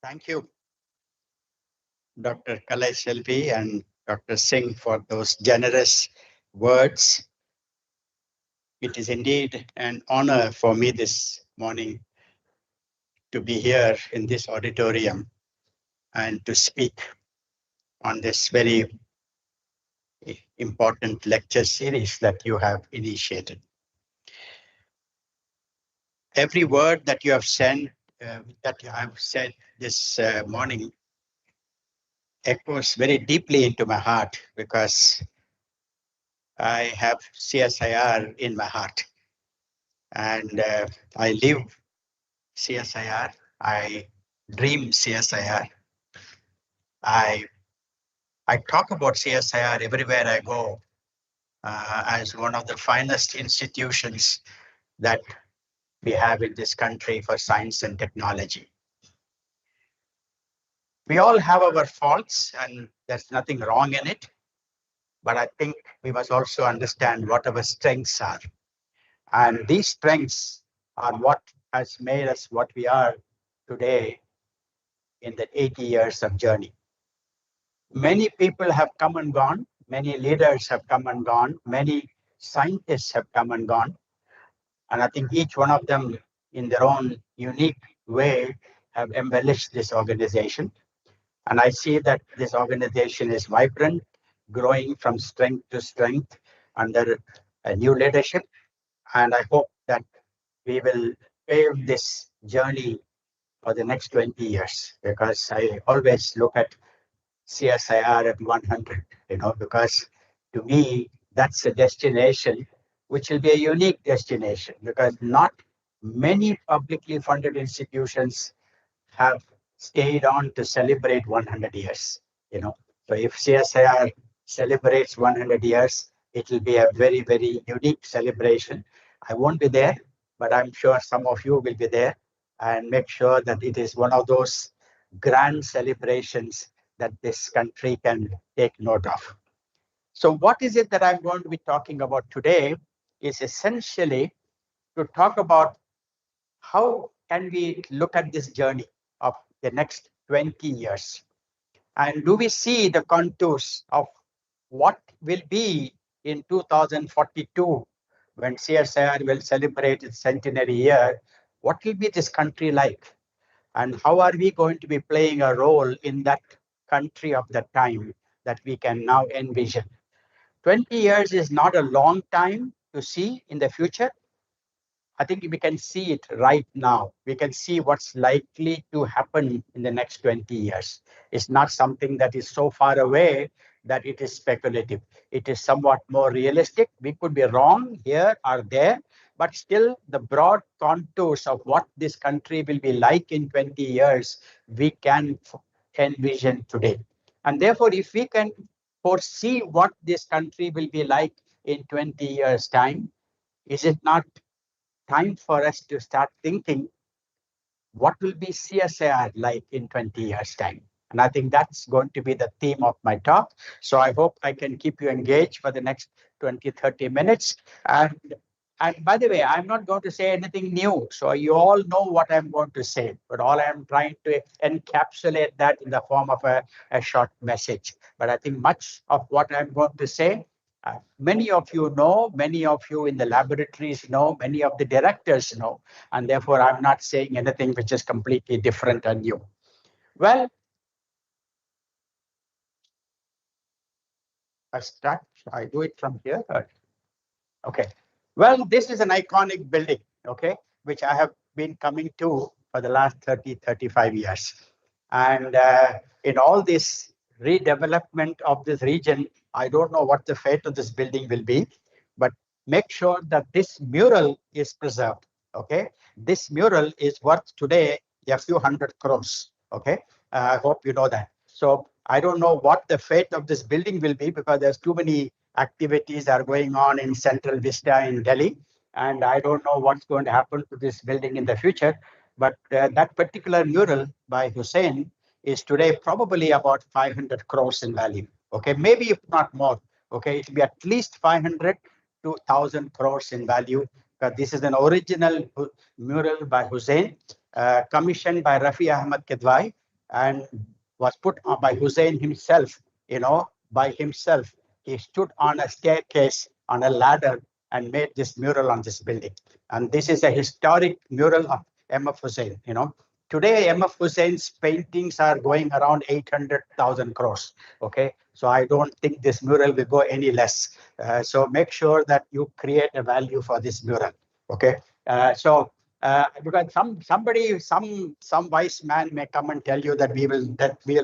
Thank you, Dr. Kalai Selvi and Dr. Singh, for those generous words. It is indeed an honor for me this morning to be here in this auditorium and to speak on this very important lecture series that you have initiated. Every word that you have said this morning echoes very deeply into my heart because I have CSIR in my heart, and I live CSIR. I dream CSIR. I I talk about CSIR everywhere I go as one of the finest institutions that we have in this country for science and technology. We all have our faults, and there's nothing wrong in it. But I think we must also understand what our strengths are. And these strengths are what has made us what we are today in the 80 years of journey. Many people have come and gone. Many leaders have come and gone. Many scientists have come and gone. And I think each one of them, in their own unique way, have embellished this organization. And I see that this organization is vibrant, growing from strength to strength under a new leadership. And I hope that we will pave this journey for the next 20 years, because I always look at CSIR at 100, because to me, that's a destination which will be a unique destination, because not many publicly funded institutions have stayed on to celebrate 100 years. So if CSIR celebrates 100 years, it will be a very, very unique celebration. I won't be there, but I'm sure some of you will be there and make sure that it is one of those grand celebrations that this country can take note of. So what is it that I'm going to be talking about today is essentially to talk about how can we look at this journey of the next 20 years. And do we see the contours of what will be in 2042 when CSIR will celebrate its centenary year? What will be this country like? And how are we going to be playing a role in that country of that time that we can now envision? 20 years is not a long time to see in the future. I think we can see it right now. We can see what's likely to happen in the next 20 years. It's not something that is so far away that it is speculative. It is somewhat more realistic. We could be wrong here or there, but still the broad contours of what this country will be like in 20 years, we can envision today. And therefore, if we can foresee what this country will be like in 20 years' time, is it not time for us to start thinking what will be CSIR like in 20 years' time? And I think that's going to be the theme of my talk. So I hope I can keep you engaged for the next 20, 30 minutes. And by the way, I'm not going to say anything new. So you all know what I'm going to say, but all I'm trying to encapsulate that in the form of a short message. But I think much of what I'm going to say, many of you know, many of you in the laboratories know, many of the directors know, and therefore I'm not saying anything which is completely different and new. Well, I do it from here. Okay. Well, this is an iconic building, okay, which I have been coming to for the last 30, 35 years. And in all this redevelopment of this region, I don't know what the fate of this building will be, but make sure that this mural is preserved, okay? This mural is worth today a few hundred crores, okay? I hope you know that. So I don't know what the fate of this building will be because there's too many activities are going on in Central Vista in Delhi. And I don't know what's going to happen to this building in the future. But that particular mural by Hussein is today probably about 500 crores in value. Okay, maybe if not more. Okay, it will be at least 500 to 1,000 crores in value. Because this is an original mural by Hussein, commissioned by Rafi Ahmad Kidwai, and was put on by Hussein himself, by himself. He stood on a staircase on a ladder and made this mural on this building. And this is a historic mural of M.F. Hussein. Today, M.F. Hussein's paintings are going around 800,000 crores. Okay, so I don't think this mural will go any less. So make sure that you create a value for this mural. Okay, because some wise man may come and tell you that we will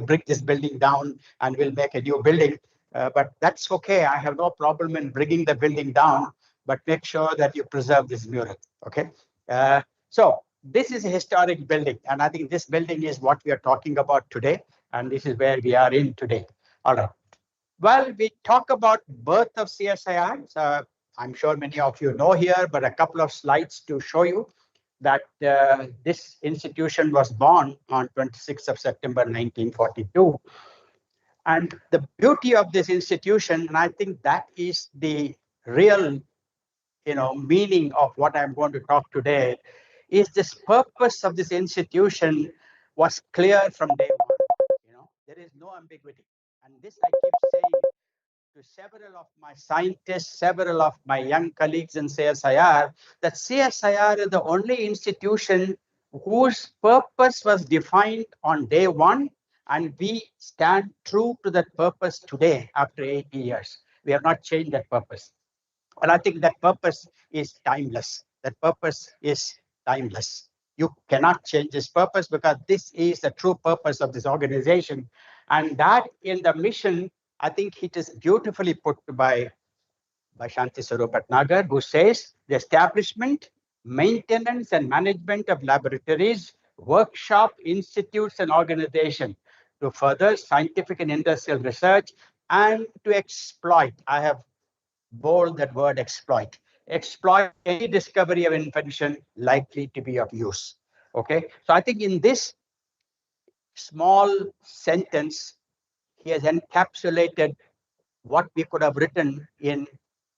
bring this building down and we'll make a new building, but that's okay. I have no problem in bringing the building down, but make sure that you preserve this mural. Okay, so this is a historic building, and I think this building is what we are talking about today, and this is where we are in today. All right. Well, we talk about birth of CSIR. So I'm sure many of you know here, but a couple of slides to show you that this institution was born on 26th of September 1942. And the beauty of this institution, and I think that is the real meaning of what I'm going to talk today, is this purpose of this institution was clear from day one. There is no ambiguity. And this I keep saying to several of my scientists, several of my young colleagues in CSIR, that CSIR is the only institution whose purpose was defined on day one, and we stand true to that purpose today after 80 years. We have not changed that purpose. And I think that purpose is timeless. That purpose is timeless. You cannot change this purpose because this is the true purpose of this organization. And that in the mission, I think it is beautifully put by Shanti Swarup Bhatnagar, who says the establishment, maintenance, and management of laboratories, workshop, institutes, and organization to further scientific and industrial research and to exploit. I have bold that word exploit any discovery of invention likely to be of use. Okay, so I think in this small sentence he has encapsulated what we could have written in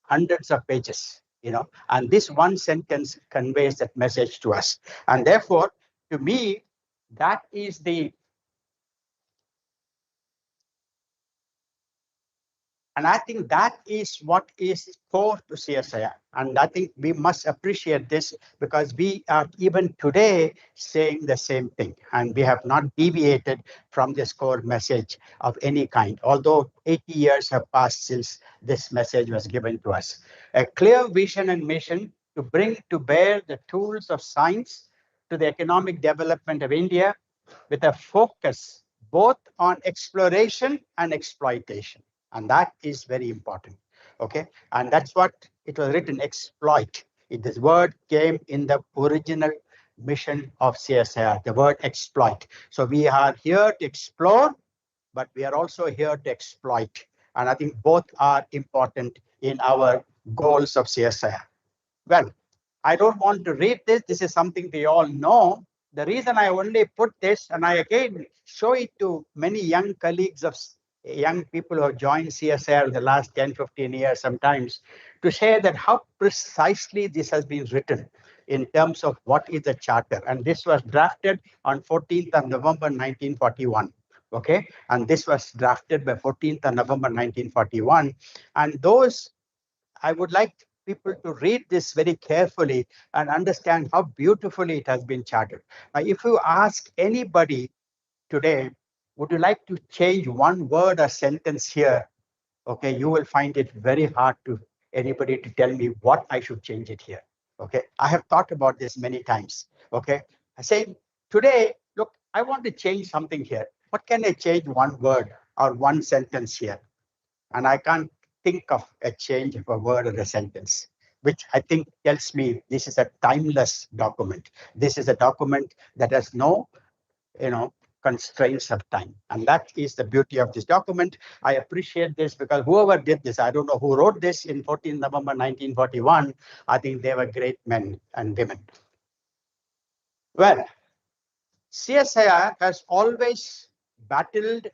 hundreds of pages, and this one sentence conveys that message to us. And therefore, to me, that is the And I think that is what is core to CSIR. And I think we must appreciate this because we are even today saying the same thing. And we have not deviated from this core message of any kind, although 80 years have passed since this message was given to us. A clear vision and mission to bring to bear the tools of science to the economic development of India with a focus both on exploration and exploitation. And that is very important. Okay. And that's what it was written, exploit. This word came in the original mission of CSIR, the word exploit. So we are here to explore, but we are also here to exploit. And I think both are important in our goals of CSIR. Well, I don't want to read this. This is something we all know. The reason I only put this, and I again show it to many young colleagues of young people who have joined CSIR in the last 10, 15 years sometimes, to say that how precisely this has been written in terms of what is the charter. And this was drafted on 14th of November 1941. Okay, and this was drafted by 14th of November 1941. And those, I would like people to read this very carefully and understand how beautifully it has been charted. Now, if you ask anybody today, would you like to change one word or sentence here? Okay, you will find it very hard to anybody to tell me what I should change it here. Okay, I have thought about this many times. Okay, I say today, look, I want to change something here. What can I change one word or one sentence here? And I can't think of a change of a word or a sentence, which I think tells me this is a timeless document. This is a document that has no, constraints of time. And that is the beauty of this document. I appreciate this because whoever did this, I don't know who wrote this in 14 November 1941. I think they were great men and women. Well, CSIR has always battled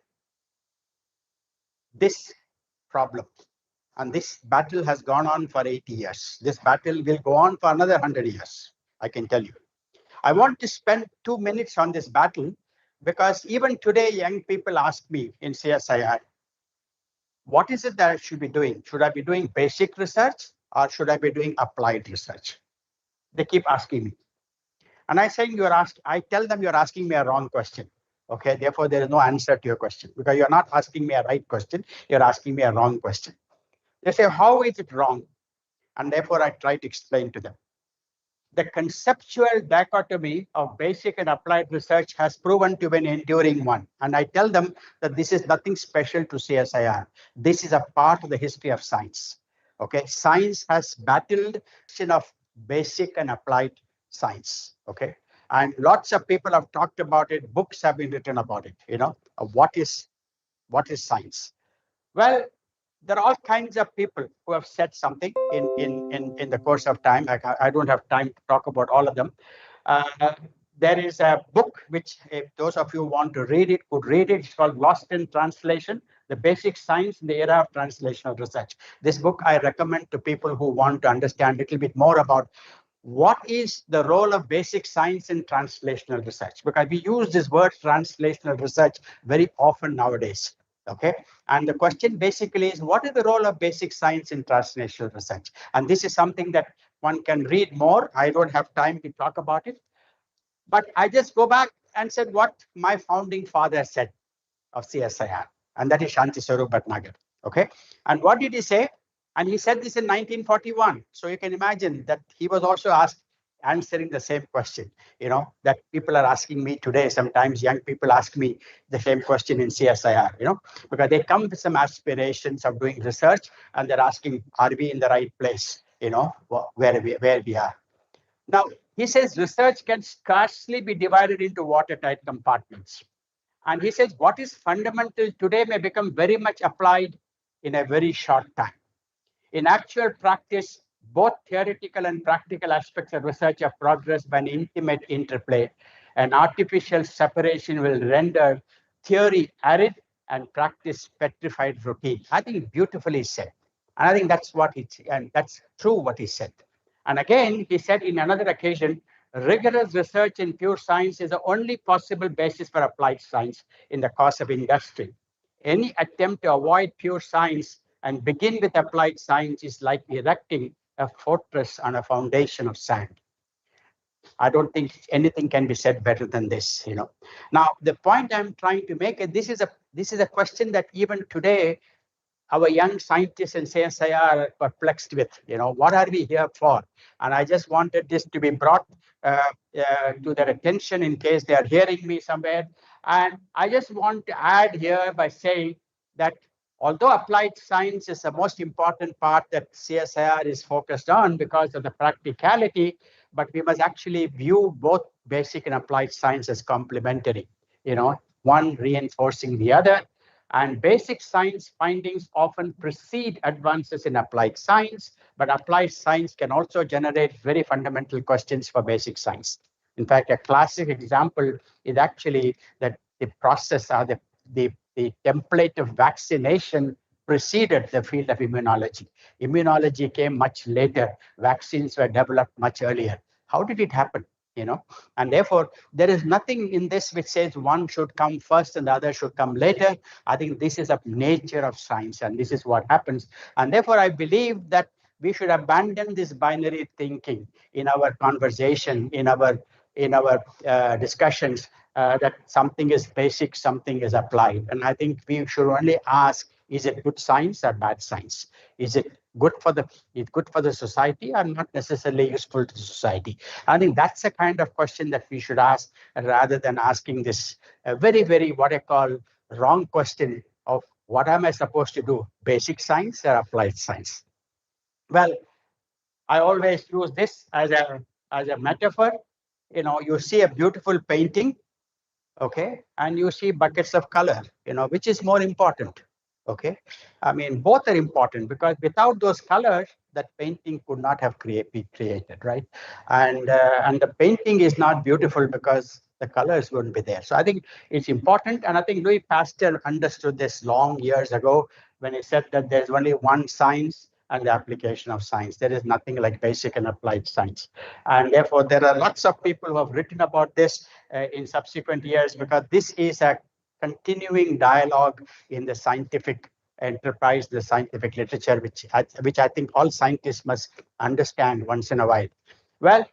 this problem. And this battle has gone on for 80 years. This battle will go on for another 100 years, I can tell you. I want to spend 2 minutes on this battle Because even today, young people ask me in CSIR, what is it that I should be doing? Should I be doing basic research or should I be doing applied research? They keep asking me. And I tell them you're asking me a wrong question. Okay, therefore there is no answer to your question because you're not asking me a right question, you're asking me a wrong question. They say, how is it wrong? And therefore I try to explain to them. The conceptual dichotomy of basic and applied research has proven to be an enduring one. And I tell them that this is nothing special to CSIR. This is a part of the history of science. Okay, science has battled of basic and applied science. Okay, and lots of people have talked about it. Books have been written about it. What is science? Well, there are all kinds of people who have said something in the course of time. I don't have time to talk about all of them. Uh, there is a book which, if those of you want to read it, could read it. It's called Lost in Translation, The Basic Science in the Era of Translational Research. This book I recommend to people who want to understand a little bit more about what is the role of basic science in translational research, because we use this word translational research very often nowadays. Okay, and the question basically is, what is the role of basic science in translational research? And this is something that one can read more. I don't have time to talk about it, but I just go back and said what my founding father said of CSIR, and that is Shanti Swarup Bhatnagar. Okay, and what did he say? And he said this in 1941. So you can imagine that he was also answering the same question, that people are asking me today. Sometimes young people ask me the same question in CSIR, because they come with some aspirations of doing research and they're asking, are we in the right place, where we are. Now, he says research can scarcely be divided into watertight compartments. And he says what is fundamental today may become very much applied in a very short time. In actual practice, both theoretical and practical aspects of research have progressed by an intimate interplay. An artificial separation will render theory arid and practice petrified routine. I think beautifully said. And I think and that's true what he said. And again, he said in another occasion, rigorous research in pure science is the only possible basis for applied science in the course of industry. Any attempt to avoid pure science and begin with applied science is like erecting a fortress on a foundation of sand. I don't think anything can be said better than this. Now, the point I'm trying to make is this is a question that even today our young scientists in CSIR are perplexed with, what are we here for? And I just wanted this to be brought to their attention in case they are hearing me somewhere. And I just want to add here by saying that although applied science is the most important part that CSIR is focused on because of the practicality, but we must actually view both basic and applied science as complementary, one reinforcing the other. And basic science findings often precede advances in applied science, but applied science can also generate very fundamental questions for basic science. In fact, a classic example is actually that the process or the template of vaccination preceded the field of immunology. Immunology came much later. Vaccines were developed much earlier. How did it happen? And therefore there is nothing in this which says one should come first and the other should come later. I think this is a nature of science and this is what happens. And therefore I believe that we should abandon this binary thinking in our conversation, in our discussions, that something is basic, something is applied. And I think we should only ask, is it good science or bad science? Is it good for the society or not necessarily useful to society? I think that's the kind of question that we should ask rather than asking this very, very what I call wrong question of what am I supposed to do, basic science or applied science? Well, I always use this as a metaphor. You see a beautiful painting, okay, and you see buckets of color, which is more important? Okay, I mean, both are important because without those colors, that painting could not have be created, right? And the painting is not beautiful because the colors wouldn't be there. So I think it's important, and I think Louis Pasteur understood this long years ago when he said that there's only one science, and the application of science. There is nothing like basic and applied science. And therefore, there are lots of people who have written about this in subsequent years, because this is a continuing dialogue in the scientific enterprise, the scientific literature, which I think all scientists must understand once in a while. Well,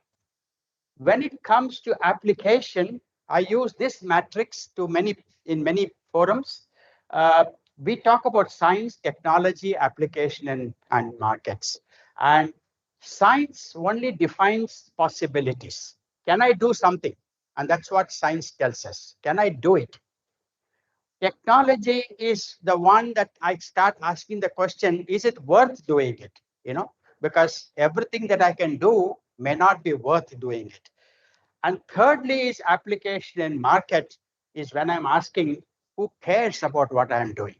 when it comes to application, I use this matrix in many forums. We talk about science, technology, application, and markets. And science only defines possibilities. Can I do something? And that's what science tells us. Can I do it? Technology is the one that I start asking the question, is it worth doing it? Because everything that I can do may not be worth doing it. And thirdly is application and market, is when I'm asking, who cares about what I'm doing?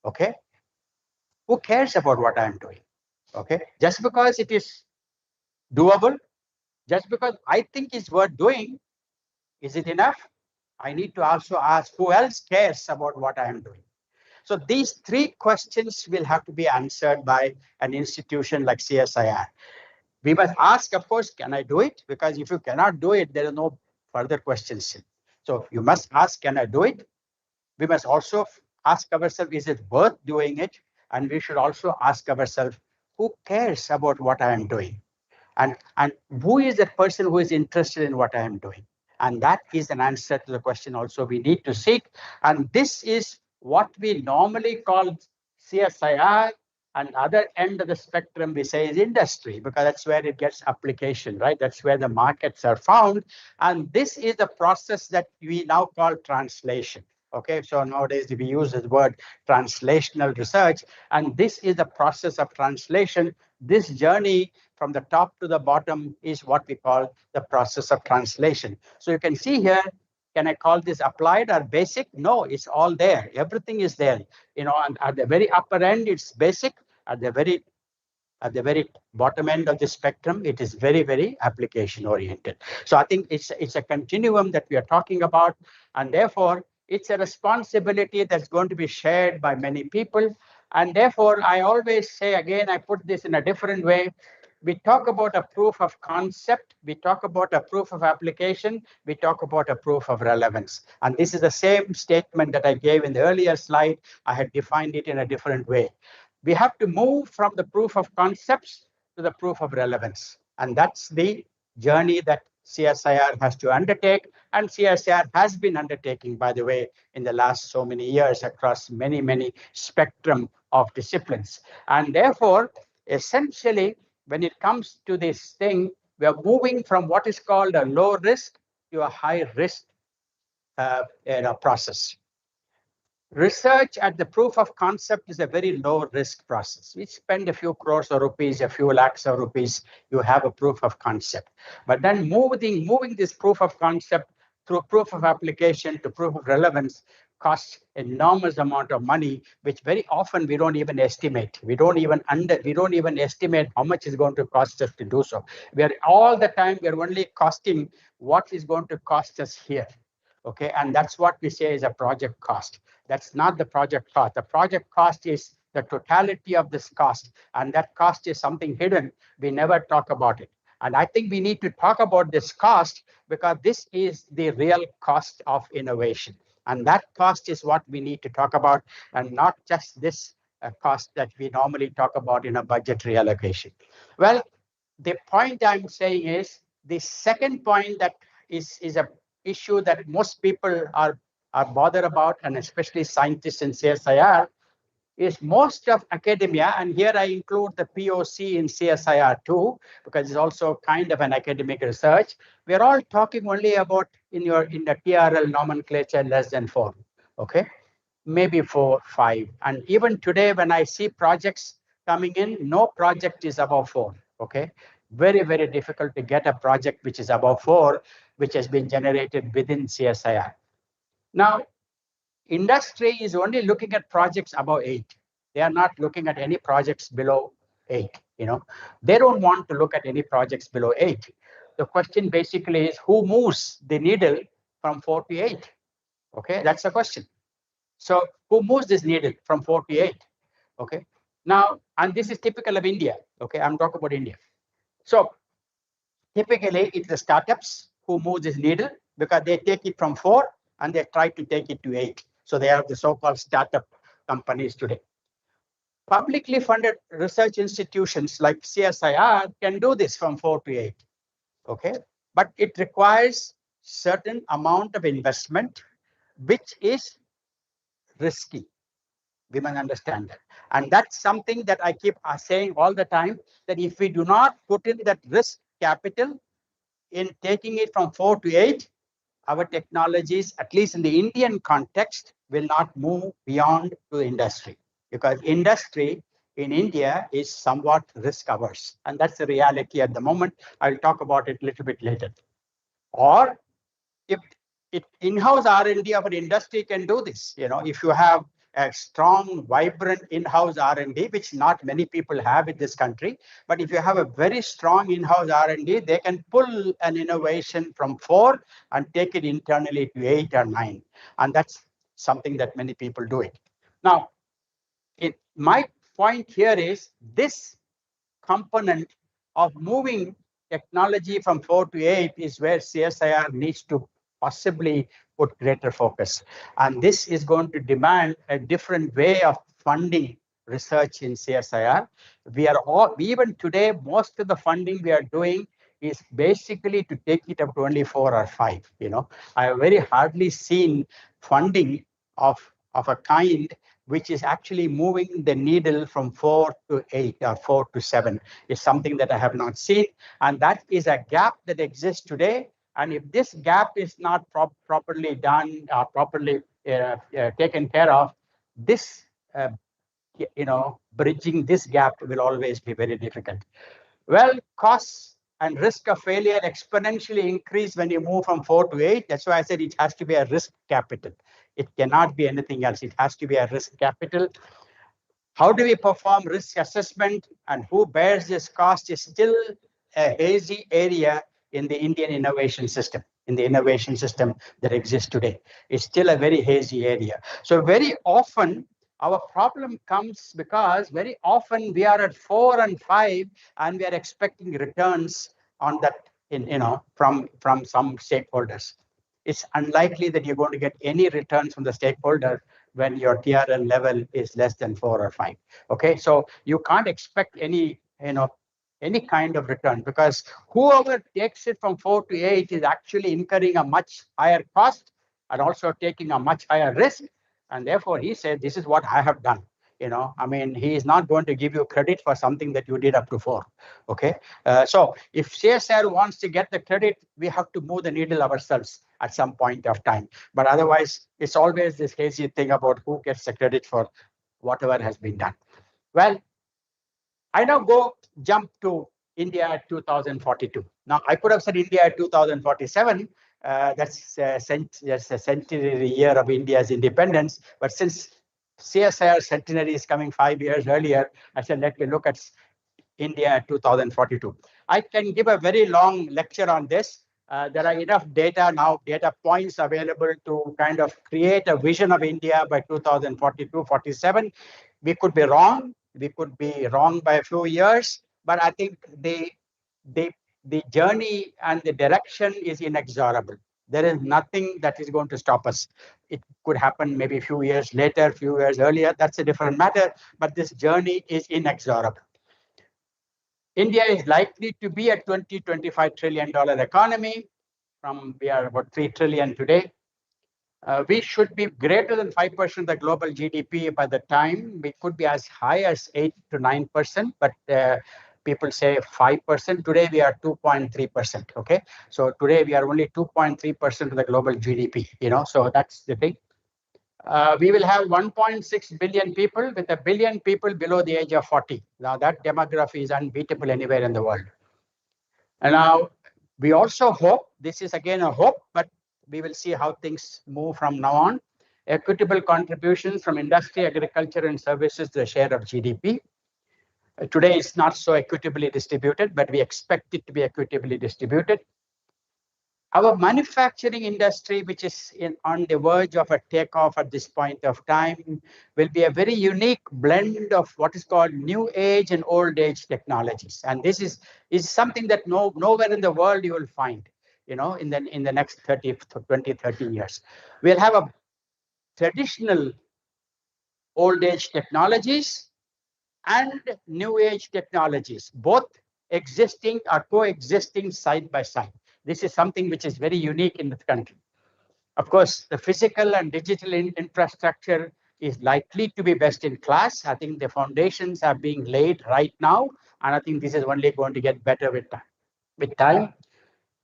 Okay. Who cares about what I'm doing? Okay. Just because it is doable, just because I think it's worth doing, is it enough? I need to also ask, who else cares about what I am doing? So these three questions will have to be answered by an institution like CSIR. We must ask, of course, can I do it? Because if you cannot do it, there are no further questions. So you must ask, can I do it? We must also ask ourselves, is it worth doing it? And we should also ask ourselves, who cares about what I am doing? And who is the person who is interested in what I am doing? And that is an answer to the question also we need to seek. And this is what we normally call CSIR, and other end of the spectrum we say is industry, because that's where it gets application, right? That's where the markets are found. And this is the process that we now call translation. Okay, so nowadays we use the word translational research, and this is the process of translation. This journey from the top to the bottom is what we call the process of translation. So you can see here, can I call this applied or basic? No, it's all there. Everything is there. And at the very upper end, it's basic. At the very bottom end of the spectrum, it is very, very application oriented. So I think it's a continuum that we are talking about, and therefore it's a responsibility that's going to be shared by many people. And therefore, I always say, again, I put this in a different way. We talk about a proof of concept, we talk about a proof of application, we talk about a proof of relevance. And this is the same statement that I gave in the earlier slide. I had defined it in a different way. We have to move from the proof of concepts to the proof of relevance. And that's the journey that CSIR has to undertake. And CSIR has been undertaking, by the way, in the last so many years across many, many spectrum of disciplines. And therefore, essentially, when it comes to this thing, we are moving from what is called a low risk to a high risk process. Research at the proof of concept is a very low risk process. We spend a few crores of rupees, a few lakhs of rupees, you have a proof of concept. But then moving this proof of concept through proof of application to proof of relevance costs enormous amount of money, which very often we don't even estimate. We don't even estimate how much is going to cost us to do so. We are all the time, we are only costing what is going to cost us here. Okay, and that's what we say is a project cost. That's not the project cost. The project cost is the totality of this cost, and that cost is something hidden. We never talk about it. And I think we need to talk about this cost, because this is the real cost of innovation. And that cost is what we need to talk about, and not just this cost that we normally talk about in a budgetary allocation. Well, the point I'm saying is, the second point that is a issue that most people are bothered about, and especially scientists in CSIR, is most of academia, and here I include the POC in CSIR too, because it's also kind of an academic research. We're all talking only about in the TRL nomenclature less than 4, okay? Maybe 4, 5. And even today, when I see projects coming in, no project is above 4, okay? Very, very difficult to get a project which is above 4, which has been generated within CSIR. Now, industry is only looking at projects above 8. They are not looking at any projects below 8. They don't want to look at any projects below 8. The question basically is, who moves the needle from 4 to 8? Okay, that's the question. So who moves this needle from 4 to 8? Okay. Now, and this is typical of India. Okay, I'm talking about India. So typically, it's the startups who move this needle because they take it from 4 and they try to take it to 8. So they are the so-called startup companies today. Publicly funded research institutions like CSIR can do this from 4 to 8. Okay, but it requires certain amount of investment, which is risky. We must understand that. And that's something that I keep saying all the time, that if we do not put in that risk capital in taking it from 4 to 8, our technologies, at least in the Indian context, will not move beyond to the industry. Because industry in India is somewhat risk averse. And that's the reality at the moment. I'll talk about it a little bit later. Or if in-house R&D of an industry can do this, if you have a strong, vibrant in-house R&D, which not many people have in this country, but if you have a very strong in-house R&D, they can pull an innovation from 4 and take it internally to 8 or 9, and that's something that many people do it. Now, my point here is this component of moving technology from 4 to 8 is where CSIR needs to possibly put greater focus. And this is going to demand a different way of funding research in CSIR. We are all, even today, most of the funding we are doing is basically to take it up to only 4 or 5. I have very hardly seen funding of a kind which is actually moving the needle from 4 to 8 or 4 to 7 is something that I have not seen. And that is a gap that exists today. And if this gap is not properly done, properly taken care of, this, bridging this gap will always be very difficult. Well, costs and risk of failure exponentially increase when you move from 4 to 8. That's why I said it has to be a risk capital. It cannot be anything else. It has to be a risk capital. How do we perform risk assessment and who bears this cost is still a hazy area in the Indian innovation system, that exists today. It's still a very hazy area. So very often our problem comes because very often we are at 4 and 5 and we are expecting returns on that from some stakeholders. It's unlikely that you're going to get any returns from the stakeholder when your TRL level is less than 4 or 5. Okay, so you can't expect any kind of return because whoever takes it from 4 to 8 is actually incurring a much higher cost and also taking a much higher risk. And therefore, he said, this is what I have done. He is not going to give you credit for something that you did up to 4. Okay, so if CSR wants to get the credit, we have to move the needle ourselves at some point of time. But otherwise, it's always this hazy thing about who gets the credit for whatever has been done. Well, I now jump to India 2042. Now, I could have said India 2047. That's a centenary year of India's independence. But since CSIR centenary is coming 5 years earlier, I said, let me look at India 2042. I can give a very long lecture on this. There are enough data points available to kind of create a vision of India by 2042, 47. We could be wrong. We could be wrong by a few years, but I think the journey and the direction is inexorable. There is nothing that is going to stop us. It could happen maybe a few years later, a few years earlier. That's a different matter, but this journey is inexorable. India is likely to be a $20-25 trillion economy. We are about 3 trillion today. We should be greater than 5% of the global GDP by the time. We could be as high as 8 to 9%, but people say 5%. Today we are 2.3%. Okay, so today we are only 2.3% of the global GDP. So that's the thing. We will have 1.6 billion people with 1 billion people below the age of 40. Now that demography is unbeatable anywhere in the world. And now we also hope, this is again a hope, but we will see how things move from now on. Equitable contributions from industry, agriculture, and services to the share of GDP. Today it's not so equitably distributed, but we expect it to be equitably distributed. Our manufacturing industry, which is on the verge of a takeoff at this point of time, will be a very unique blend of what is called new age and old age technologies. And this is something that nowhere in the world you will find, in the next 30, 20, 30 years. We'll have a traditional old age technologies and new age technologies, both existing or coexisting side by side. This is something which is very unique in this country. Of course, the physical and digital infrastructure is likely to be best in class. I think the foundations are being laid right now, and I think this is only going to get better with time. With time,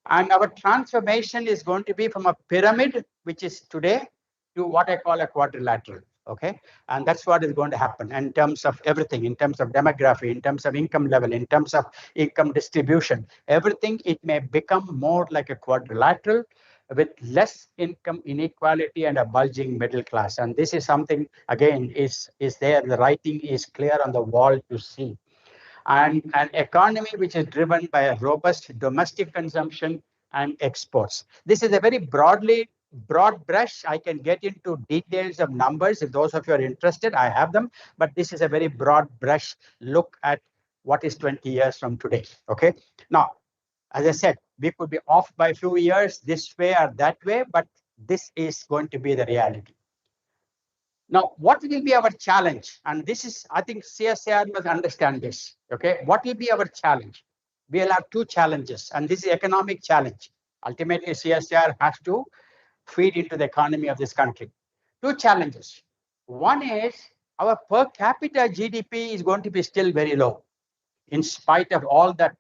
and our transformation is going to be from a pyramid, which is today, to what I call a quadrilateral. Okay. And that's what is going to happen in terms of everything, in terms of demography, in terms of income level, in terms of income distribution, everything. It may become more like a quadrilateral with less income inequality and a bulging middle class. And this is something, again, is there. The writing is clear on the wall to see, and an economy which is driven by a robust domestic consumption and exports. This is a very broad brush. I can get into details of numbers if those of you are interested. I have them, but this is a very broad brush look at what is 20 years from today. Okay. Now, as I said, we could be off by a few years this way or that way, but this is going to be the reality. Now, what will be our challenge? And this is, I think CSIR must understand this. Okay, what will be our challenge? We'll have two challenges, and this is economic challenge. Ultimately, CSIR has to feed into the economy of this country. Two challenges. One is our per capita GDP is going to be still very low, in spite of all that,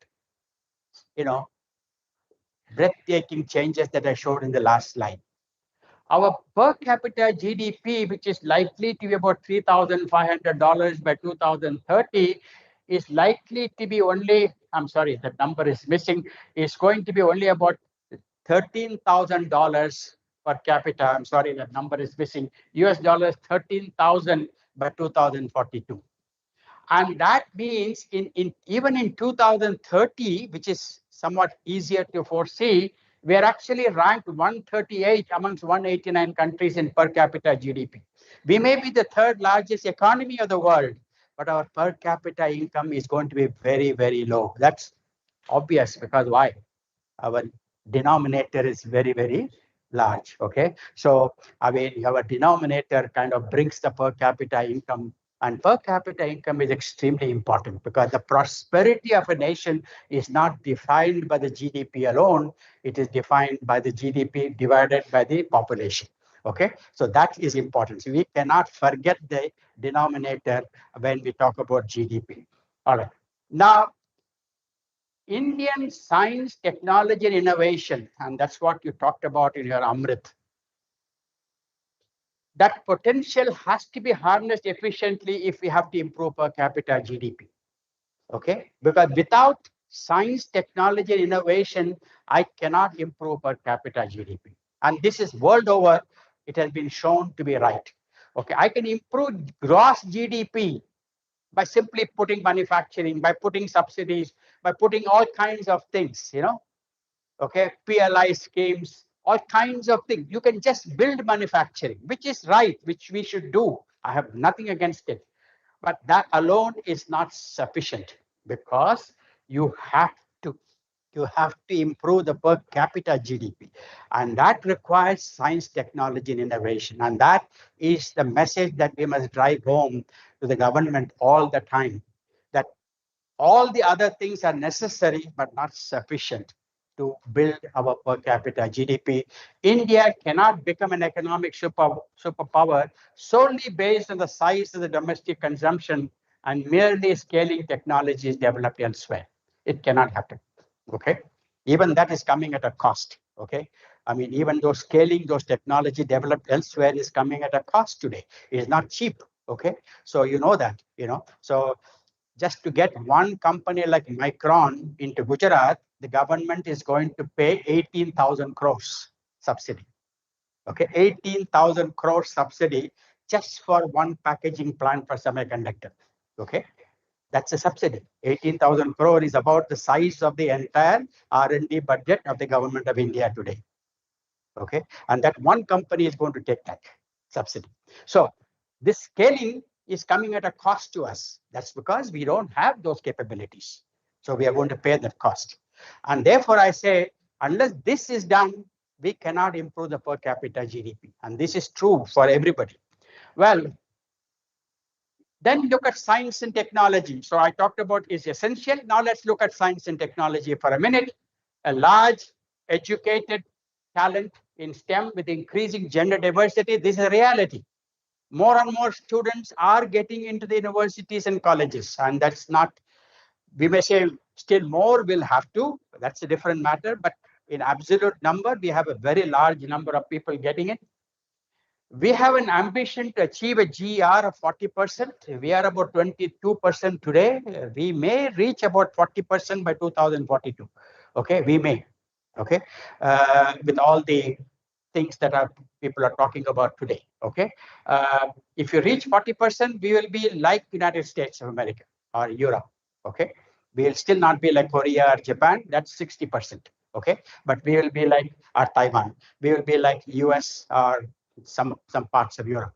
breathtaking changes that I showed in the last slide. Our per capita GDP, which is likely to be about $3,500 by 2030, is likely to be only, I'm sorry, that number is missing, is going to be only about $13,000 per capita. I'm sorry, that number is missing. US dollars 13,000 by 2042. And that means even in 2030, which is somewhat easier to foresee, we are actually ranked 138 amongst 189 countries in per capita GDP. We may be the third largest economy of the world, but our per capita income is going to be very, very low. That's obvious, because why? Our denominator is very, very large. Okay. So, I mean, our denominator kind of brings the per capita income, and per capita income is extremely important, because the prosperity of a nation is not defined by the GDP alone. It is defined by the GDP divided by the population. Okay. So that is important. So we cannot forget the denominator when we talk about GDP. All right. Now, Indian science, technology, and innovation, and that's what you talked about in your Amrit. That potential has to be harnessed efficiently if we have to improve per capita GDP. Okay? Because without science, technology, and innovation, I cannot improve per capita GDP. And this is world over, it has been shown to be right. Okay, I can improve gross GDP by simply putting manufacturing, by putting subsidies, by putting all kinds of things, okay, PLI schemes, all kinds of things. You can just build manufacturing, which is right, which we should do. I have nothing against it. But that alone is not sufficient, because you have to improve the per capita GDP. And that requires science, technology, and innovation. And that is the message that we must drive home to the government all the time, that all the other things are necessary but not sufficient to build our per capita GDP. India cannot become an economic superpower solely based on the size of the domestic consumption and merely scaling technologies developed elsewhere. It cannot happen. Okay. Even that is coming at a cost. Okay. I mean, even though scaling those technology developed elsewhere is coming at a cost today. It is not cheap. Okay. So you know that, So just to get one company like Micron into Gujarat, the government is going to pay 18,000 crores subsidy. Okay, 18,000 crores subsidy just for one packaging plant for semiconductor. Okay, That's a subsidy. 18,000 crore is about the size of the entire R&D budget of the government of India today. Okay, and that one company is going to take that subsidy. So this scaling is coming at a cost to us. That's because we don't have those capabilities. So we are going to pay that cost. And therefore, I say, unless this is done, we cannot improve the per capita GDP. And this is true for everybody. Well, then look at science and technology. So I talked about is essential. Now let's look at science and technology for a minute. A large, educated talent in STEM with increasing gender diversity. This is a reality. More and more students are getting into the universities and colleges, and that's not, we may say still more will have to, that's a different matter, but in absolute number, we have a very large number of people getting it. We have an ambition to achieve a GR of 40%. We are about 22% today. We may reach about 40% by 2042. Okay, we may. Okay, with all the things that are people are talking about today. Okay, if you reach 40%, we will be like United States of America or Europe. Okay, we will still not be like Korea or Japan. That's 60%. Okay, but we will be like our Taiwan. We will be like US or some parts of Europe.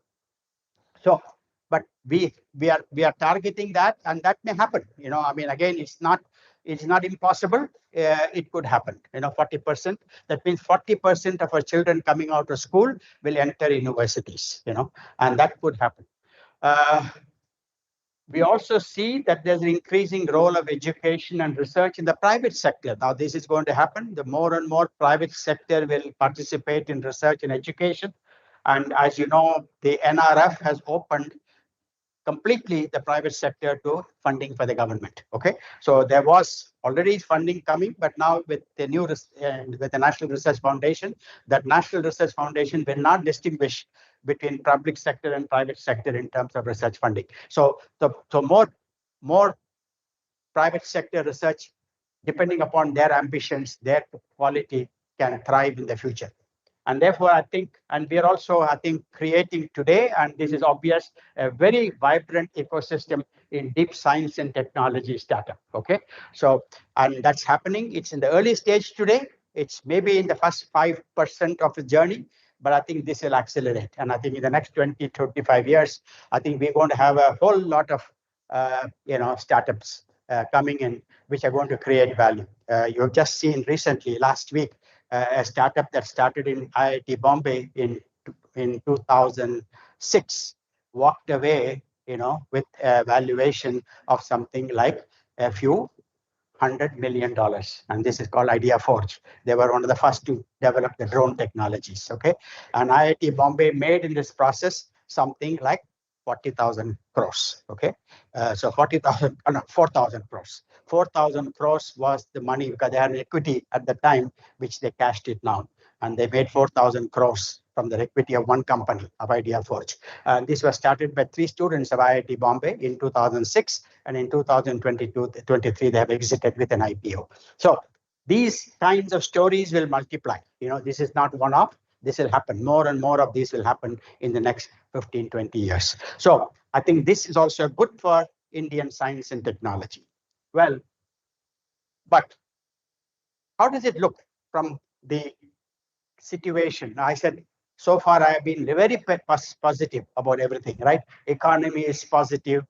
So, but we are targeting that, and that may happen. I mean, again, it's not impossible. It could happen. 40%. That means 40% of our children coming out of school will enter universities. And that could happen. We also see that there's an increasing role of education and research in the private sector. Now, this is going to happen. The more and more private sector will participate in research and education. And as you know, the NRF has opened completely the private sector to funding for the government. Okay, so there was already funding coming, but now with the new with the National Research Foundation, that National Research Foundation will not distinguish between public sector and private sector in terms of research funding. So more private sector research, depending upon their ambitions, their quality, can thrive in the future. And therefore, I think, and we are also, I think, creating today, and this is obvious, a very vibrant ecosystem in deep science and technology startup. Okay, so, and that's happening. It's in the early stage today. It's maybe in the first 5% of the journey, but I think this will accelerate. And I think in the next 20, 25 years, I think we're going to have a whole lot of, startups coming in, which are going to create value. You've just seen recently, last week, a startup that started in IIT Bombay in 2006 walked away, with a valuation of something like a few $100 million. And this is called Idea Forge. They were one of the first to develop the drone technologies. Okay, and IIT Bombay made in this process something like 40,000 crores. Okay, so 40,000, no, 4,000 crores. 4,000 crores was the money because they had an equity at the time, which they cashed it now. And they made 4,000 crores from the equity of one company, of Idea Forge. And this was started by 3 students of IIT Bombay in 2006. And in 2022-23, they have exited with an IPO. So these kinds of stories will multiply. This is not one-off. This will happen. More and more of these will happen in the next 15, 20 years. So I think this is also good for Indian science and technology. Well, but how does it look from the situation? I said, so far I have been very positive about everything, right? Economy is positive.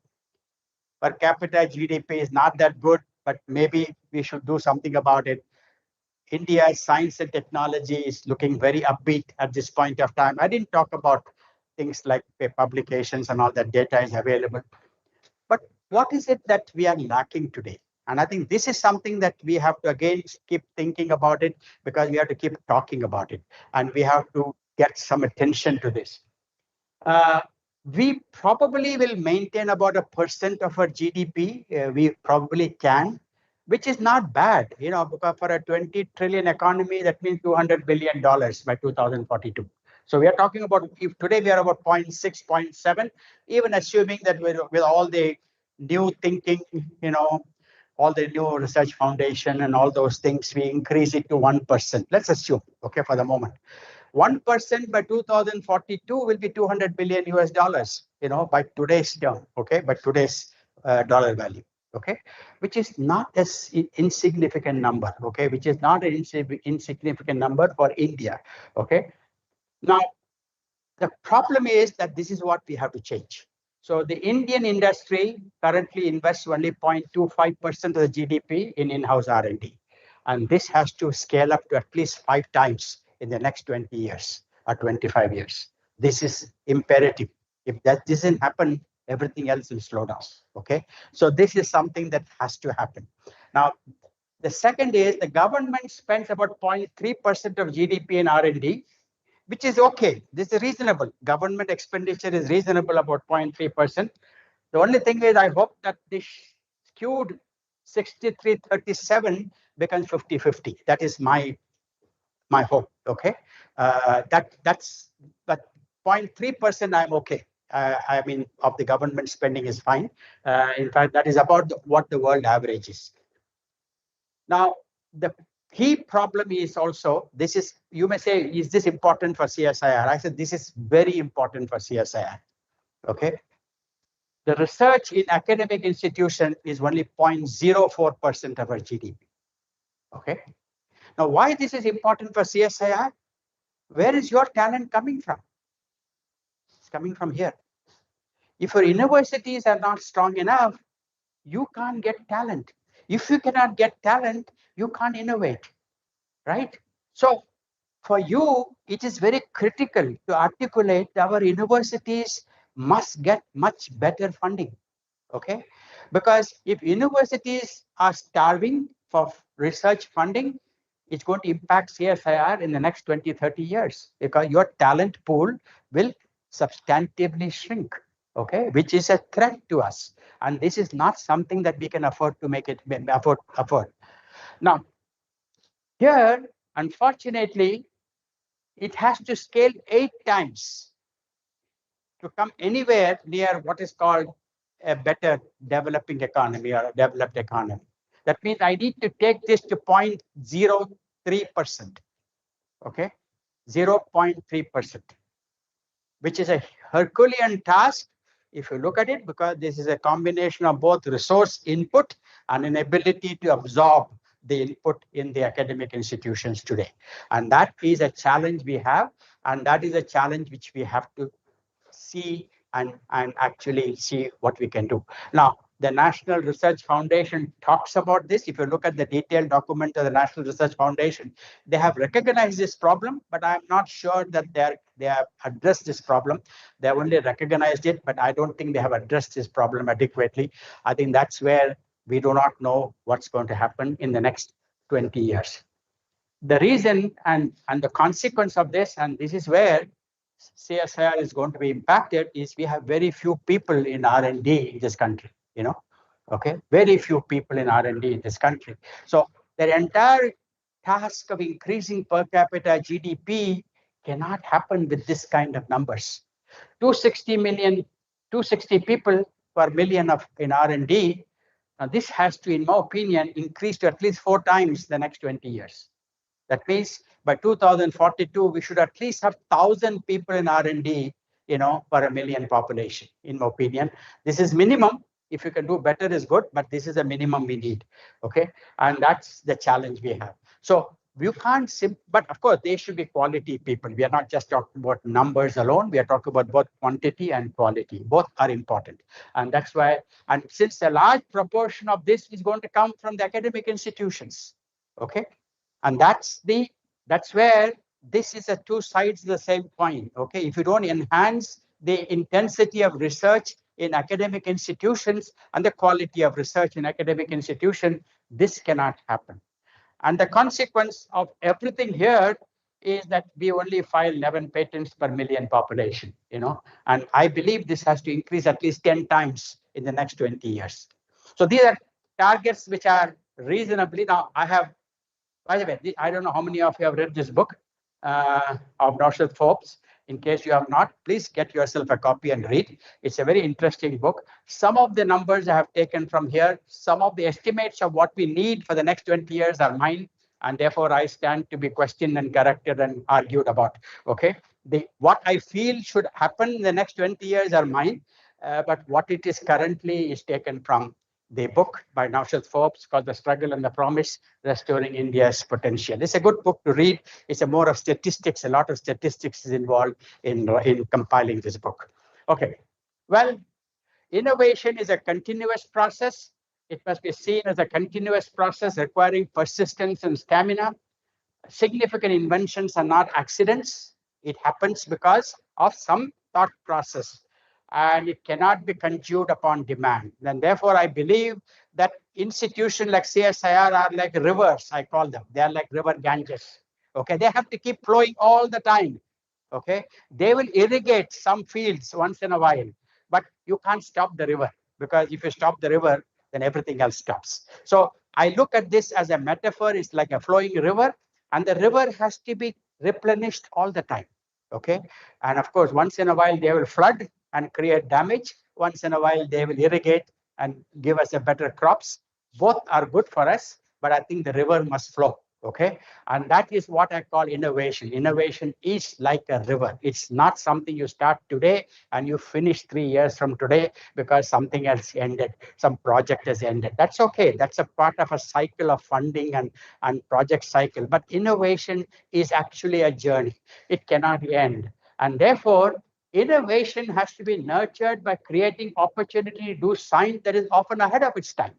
Per capita GDP is not that good, but maybe we should do something about it. India's science and technology is looking very upbeat at this point of time. I didn't talk about things like publications and all that data is available. But what is it that we are lacking today? And I think this is something that we have to, again, keep thinking about it, because we have to keep talking about it. And we have to get some attention to this. We probably will maintain about 1% of our GDP. We probably can, which is not bad, because for a 20 trillion economy, that means $200 billion by 2042. So we are talking about, if today we are about 0.6, 0.7, even assuming that with all the new thinking, all the new research foundation and all those things, we increase it to 1%. Let's assume, okay, for the moment. 1% by 2042 will be $200 billion US, by today's term, okay, by today's dollar value. okay, which is not as insignificant number, okay, which is not an insignificant number for India, okay. Now, the problem is that this is what we have to change. So the Indian industry currently invests only 0.25% of the GDP in in-house R&D. And this has to scale up to at least 5 times in the next 20 years or 25 years. This is imperative. If that doesn't happen, everything else will slow down. Okay. So this is something that has to happen. Now, the second is the government spends about 0.3% of GDP in R&D, which is okay. This is reasonable. Government expenditure is reasonable, about 0.3%. The only thing is, I hope that this skewed 63-37 becomes 50-50. That is my hope. Okay, that's but 0.3% I'm okay. I mean, of the government spending is fine. In fact, that is about what the world average is. Now, the key problem is also, this is, you may say, is this important for CSIR? I said, this is very important for CSIR, okay? The research in academic institution is only 0.04% of our GDP, okay? Now, why this is important for CSIR? Where is your talent coming from? It's coming from here. If your universities are not strong enough, you can't get talent. If you cannot get talent, you can't innovate, right? So for you, it is very critical to articulate that our universities must get much better funding, okay? Because if universities are starving for research funding, it's going to impact CSIR in the next 20, 30 years, because your talent pool will substantively shrink, okay? Which is a threat to us. And this is not something that we can afford to make it afford. Now, here, unfortunately, it has to scale 8 times to come anywhere near what is called a better developing economy or a developed economy. That means I need to take this to 0.03%, okay? 0.3%, which is a Herculean task if you look at it, because this is a combination of both resource input and an ability to absorb the input in the academic institutions today. And that is a challenge we have, and that is a challenge which we have to see and actually see what we can do. Now, the National Research Foundation talks about this. If you look at the detailed document of the National Research Foundation, they have recognized this problem, but I'm not sure that they have addressed this problem. They have only recognized it, but I don't think they have addressed this problem adequately. I think that's where we do not know what's going to happen in the next 20 years. The reason and the consequence of this, and this is where CSIR is going to be impacted, is we have very few people in R&D in this country, okay? Very few people in R&D in this country. So the entire task of increasing per capita GDP cannot happen with this kind of numbers. 260 people per million in R&D. Now this has to, in my opinion, increase to at least 4 times the next 20 years. That means by 2042, we should at least have 1,000 people in R&D, per a million population, in my opinion. This is minimum. If you can do better is good, but this is a minimum we need, okay? And that's the challenge we have. So you can't, but of course, they should be quality people. We are not just talking about numbers alone. We are talking about both quantity and quality. Both are important. And that's why, and since a large proportion of this is going to come from the academic institutions, okay? And that's where this is a 2 sides of the same coin, okay? If you don't enhance the intensity of research in academic institutions and the quality of research in academic institutions, this cannot happen. And the consequence of everything here is that we only file 11 patents per million population, and I believe this has to increase at least 10 times in the next 20 years. So these are targets which are reasonably, now I have, by the way, I don't know how many of you have read this book of Marshall Forbes. In case you have not, please get yourself a copy and read. It's a very interesting book. Some of the numbers I have taken from here. Some of the estimates of what we need for the next 20 years are mine, and therefore I stand to be questioned and corrected and argued about. Okay, what I feel should happen in the next 20 years are mine, but what it is currently is taken from the book by Naushad Forbes called The Struggle and the Promise, Restoring India's Potential. It's a good book to read. It's a more of statistics. A lot of statistics is involved in compiling this book. Okay, well, innovation is a continuous process. It must be seen as a continuous process requiring persistence and stamina. Significant inventions are not accidents. It happens because of some thought process, and it cannot be conjured upon demand. And therefore, I believe that institutions like CSIR are like rivers, I call them. They are like river Ganges. Okay, they have to keep flowing all the time. Okay, they will irrigate some fields once in a while, but you can't stop the river, because if you stop the river, then everything else stops. So I look at this as a metaphor. It's like a flowing river, and the river has to be replenished all the time. Okay, and of course, once in a while they will flood and create damage. Once in a while they will irrigate and give us a better crops. Both are good for us, but I think the river must flow. Okay, and that is what I call innovation. Innovation is like a river. It's not something you start today and you finish 3 years from today because something else ended, some project has ended. That's okay. That's a part of a cycle of funding and project cycle. But innovation is actually a journey. It cannot end. And therefore, innovation has to be nurtured by creating opportunity to do science that is often ahead of its time.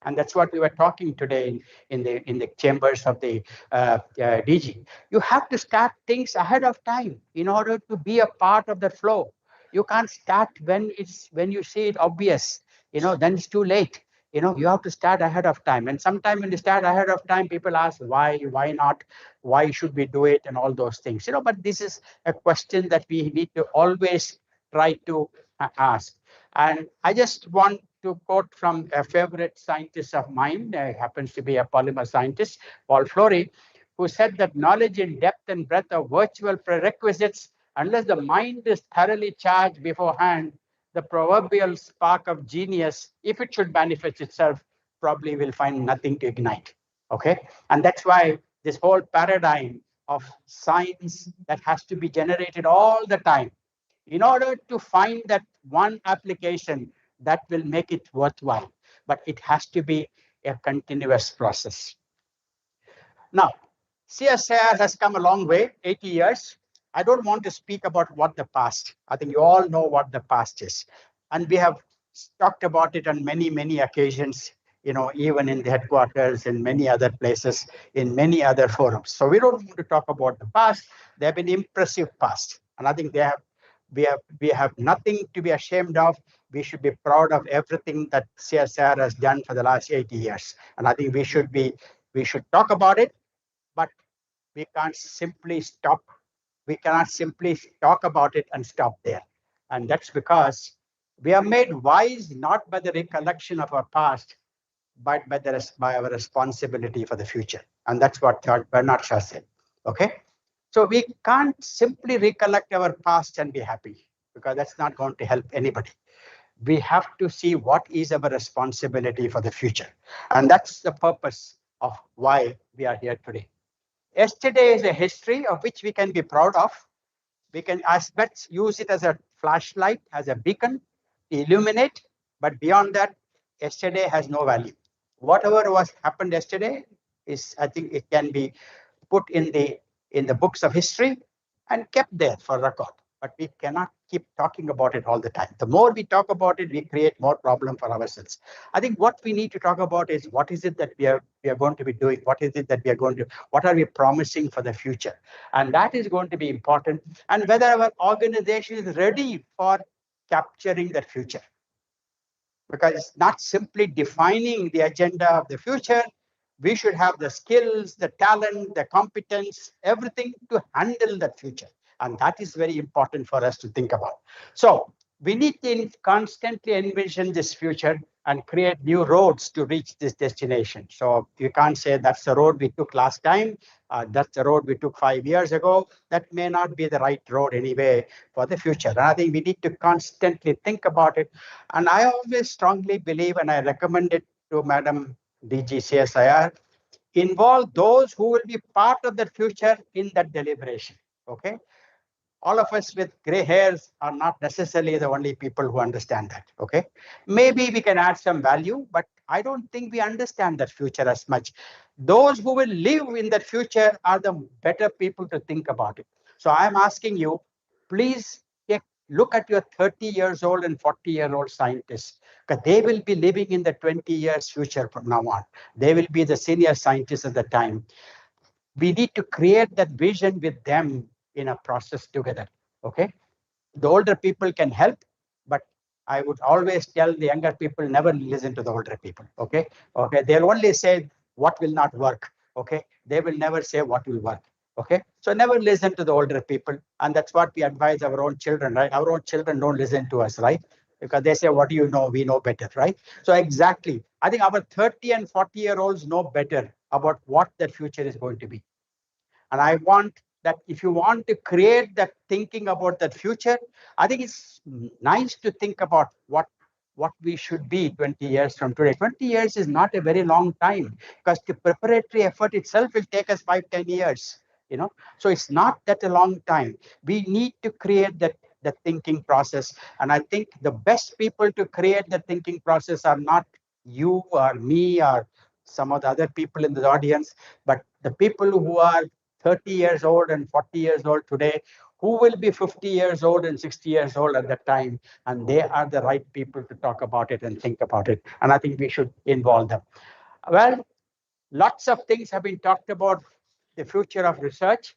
And that's what we were talking today in the chambers of the DG. You have to start things ahead of time in order to be a part of the flow. You can't start when you see it obvious. Then it's too late. You have to start ahead of time. And sometimes when you start ahead of time, people ask why not, why should we do it, and all those things. But this is a question that we need to always try to ask. And I just want to quote from a favorite scientist of mine, happens to be a polymer scientist, Paul Flory, who said that knowledge in depth and breadth are virtual prerequisites. Unless the mind is thoroughly charged beforehand, the proverbial spark of genius, if it should manifest itself, probably will find nothing to ignite. Okay, and that's why this whole paradigm of science that has to be generated all the time in order to find that one application that will make it worthwhile. But it has to be a continuous process. Now, CSIR has come a long way, 80 years. I don't want to speak about what the past. I think you all know what the past is. And we have talked about it on many, many occasions, even in the headquarters, in many other places, in many other forums. So we don't want to talk about the past. They have been impressive past. And I think we have nothing to be ashamed of. We should be proud of everything that CSIR has done for the last 80 years. And I think we should talk about it, but we can't simply stop. We cannot simply talk about it and stop there. And that's because we are made wise not by the recollection of our past, but by our responsibility for the future. And that's what Bernard Shaw said. Okay? So we can't simply recollect our past and be happy, because that's not going to help anybody. We have to see what is our responsibility for the future. And that's the purpose of why we are here today. Yesterday is a history of which we can be proud of. We can let's use it as a flashlight, as a beacon, to illuminate. But beyond that, yesterday has no value. Whatever was happened yesterday is, I think, it can be put in the books of history and kept there for record. But we cannot keep talking about it all the time. The more we talk about it, we create more problem for ourselves. I think what we need to talk about is what is it that we are going to be doing? What is it that what are we promising for the future? And that is going to be important. And whether our organization is ready for capturing the future. Because it's not simply defining the agenda of the future. We should have the skills, the talent, the competence, everything to handle that future. And that is very important for us to think about. So we need to constantly envision this future and create new roads to reach this destination. So you can't say that's the road we took last time, that's the road we took 5 years ago. That may not be the right road anyway for the future. And I think we need to constantly think about it. And I always strongly believe, and I recommend it to Madam DG CSIR, involve those who will be part of the future in that deliberation. Okay. all of us with gray hairs are not necessarily the only people who understand that. Okay, maybe we can add some value, but I don't think we understand that future as much. Those who will live in that future are the better people to think about it. So I'm asking you, please look at your 30 years old and 40-year-old scientists, because they will be living in the 20 years future from now on. They will be the senior scientists at the time. We need to create that vision with them in a process together. Okay, the older people can help, but I would always tell the younger people, never listen to the older people. Okay, they'll only say what will not work. Okay, they will never say what will work. Okay, so never listen to the older people, and that's what we advise our own children, right? Our own children don't listen to us, right? Because they say, what do you know? We know better, right? So exactly, I think our 30 and 40-year-olds know better about what the future is going to be. And I want that if you want to create that thinking about that future, I think it's nice to think about what we should be 20 years from today. 20 years is not a very long time, because the preparatory effort itself will take us 5-10 years. So it's not that a long time. We need to create that thinking process. And I think the best people to create the thinking process are not you or me or some of the other people in the audience, but the people who are 30 years old and 40 years old today, who will be 50 years old and 60 years old at that time. And they are the right people to talk about it and think about it. And I think we should involve them. Well, lots of things have been talked about the future of research.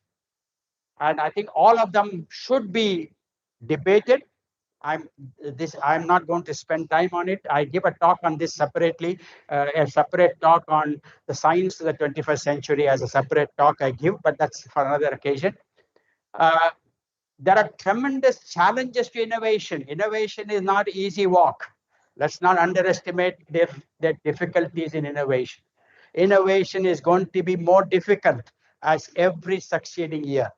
And I think all of them should be debated. I'm not going to spend time on it. I give a talk on this separately, a separate talk on the science of the 21st century as a separate talk I give, but that's for another occasion. Uh, there are tremendous challenges to innovation. Innovation is not an easy walk. Let's not underestimate the difficulties in innovation. Innovation is going to be more difficult as every succeeding year.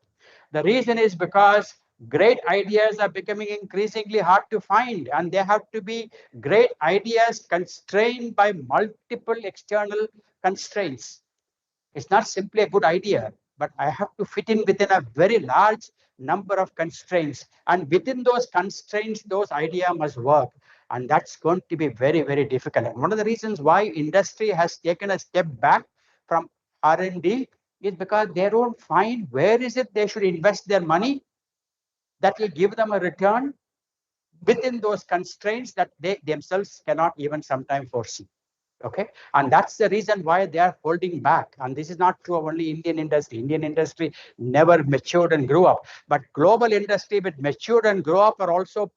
The reason is because great ideas are becoming increasingly hard to find, and they have to be great ideas constrained by multiple external constraints. It's not simply a good idea, but I have to fit in within a very large number of constraints. And within those constraints, those ideas must work. And that's going to be very, very difficult. And one of the reasons why industry has taken a step back from R&D is because they don't find where is it they should invest their money that will give them a return within those constraints that they themselves cannot even sometimes foresee. Okay, and that's the reason why they are holding back. And this is not true of only Indian industry. Indian industry never matured and grew up, but global industry with matured and grow up are also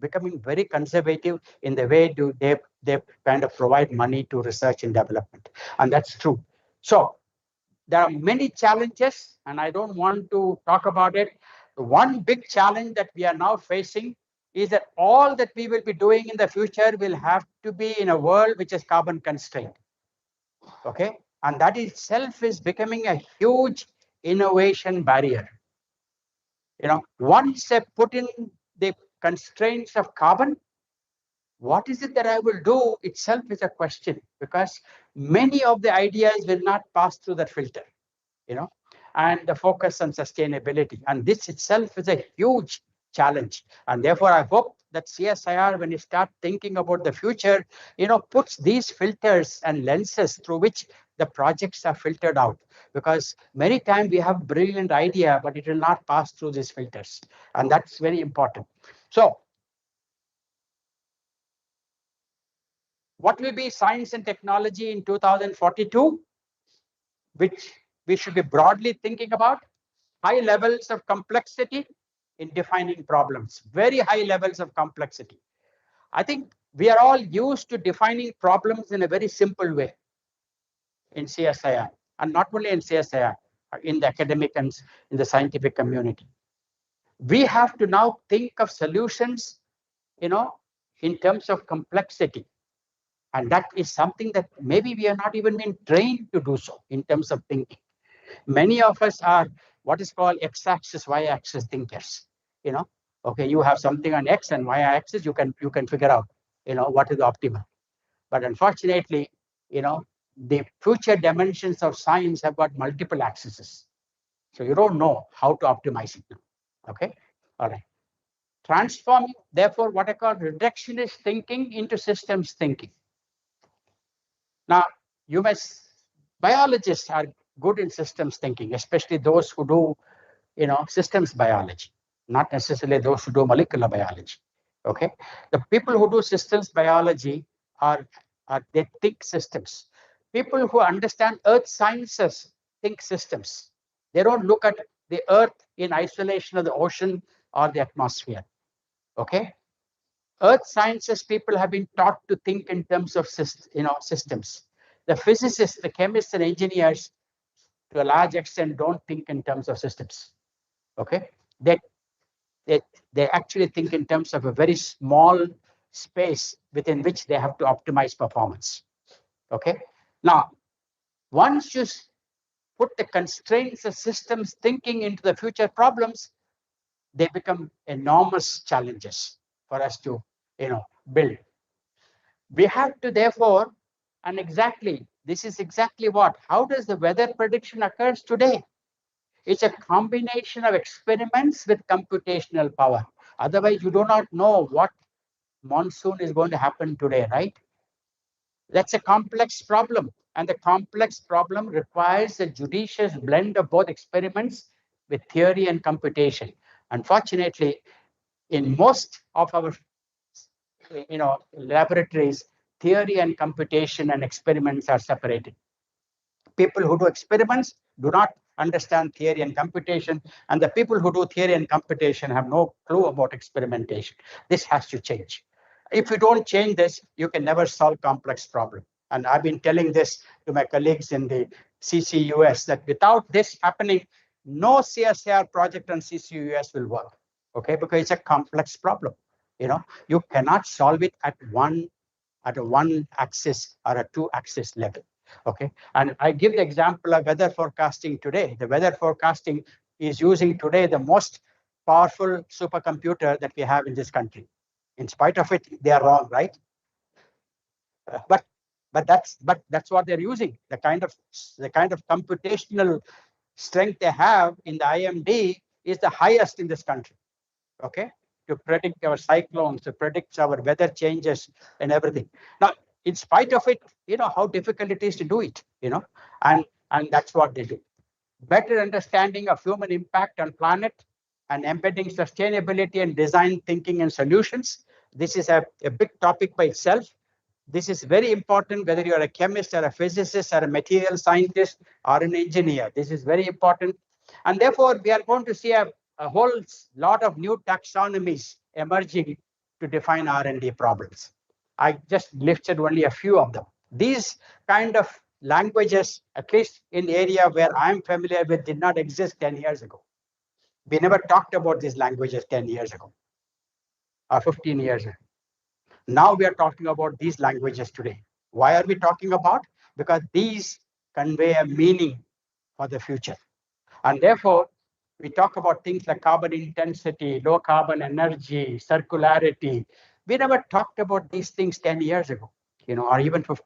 becoming very conservative in the way they kind of provide money to research and development, and that's true. So there are many challenges, and I don't want to talk about it. One big challenge that we are now facing is that all that we will be doing in the future will have to be in a world which is carbon constrained. Okay, and that itself is becoming a huge innovation barrier. Once they put in the constraints of carbon, what is it that I will do itself is a question, because many of the ideas will not pass through that filter. And the focus on sustainability. And this itself is a huge challenge. And therefore, I hope that CSIR, when you start thinking about the future, puts these filters and lenses through which the projects are filtered out. Because many times we have brilliant idea, but it will not pass through these filters. And that's very important. So, what will be science and technology in 2042? Which we should be broadly thinking about. High levels of complexity in defining problems, very high levels of complexity. I think we are all used to defining problems in a very simple way in CSIR, and not only in CSIR, in the academic and in the scientific community. We have to now think of solutions, in terms of complexity. And that is something that maybe we are not even been trained to do so in terms of thinking. Many of us are what is called x-axis, y-axis thinkers. Okay, you have something on x and y-axis, you can figure out, what is optimal. But unfortunately, the future dimensions of science have got multiple axes. So you don't know how to optimize it now. Okay, All right. Transforming, therefore, what I call reductionist thinking into systems thinking. Now, you must, biologists are good in systems thinking, especially those who do, systems biology, not necessarily those who do molecular biology. Okay, the people who do systems biology are they think systems. People who understand earth sciences think systems. They don't look at the earth in isolation of the ocean or the atmosphere. Okay, earth sciences people have been taught to think in terms of systems. The physicists, the chemists and engineers, to a large extent, don't think in terms of systems. Okay, they they, they actually think in terms of a very small space within which they have to optimize performance. Okay, now once you put the constraints of systems thinking into the future problems, they become enormous challenges for us to build. We have to therefore, and exactly this is exactly what, how does the weather prediction occurs today? It's a combination of experiments with computational power. Otherwise, you do not know what monsoon is going to happen today, right? That's a complex problem. And the complex problem requires a judicious blend of both experiments with theory and computation. Unfortunately, in most of our laboratories, theory and computation and experiments are separated. People who do experiments do not understand theory and computation, and the people who do theory and computation have no clue about experimentation. This has to change. If you don't change this, you can never solve complex problems. And I've been telling this to my colleagues in the CCUS that without this happening, no CSIR project on CCUS will work. Okay, because it's a complex problem. You cannot solve it at a one axis or a two axis level. Okay, and I give the example of weather forecasting today. The weather forecasting is using today the most powerful supercomputer that we have in this country. In spite of it, they are wrong, right? But that's what they're using. The kind of computational strength they have in the IMD is the highest in this country. Okay, to predict our cyclones, to predict our weather changes and everything. Now, in spite of it, how difficult it is to do it, and that's what they do. Better understanding of human impact on planet and embedding sustainability and design thinking and solutions. This is a big topic by itself. This is very important whether you're a chemist or a physicist or a material scientist or an engineer. This is very important. And therefore, we are going to see a whole lot of new taxonomies emerging to define R&D problems. I just listed only a few of them. These kind of languages, at least in the area where I'm familiar with, did not exist 10 years ago. We never talked about these languages 10 years ago or 15 years ago. Now we are talking about these languages today. Why are we talking about? Because these convey a meaning for the future. And therefore, we talk about things like carbon intensity, low carbon energy, circularity. We never talked about these things 10 years ago, or even 50,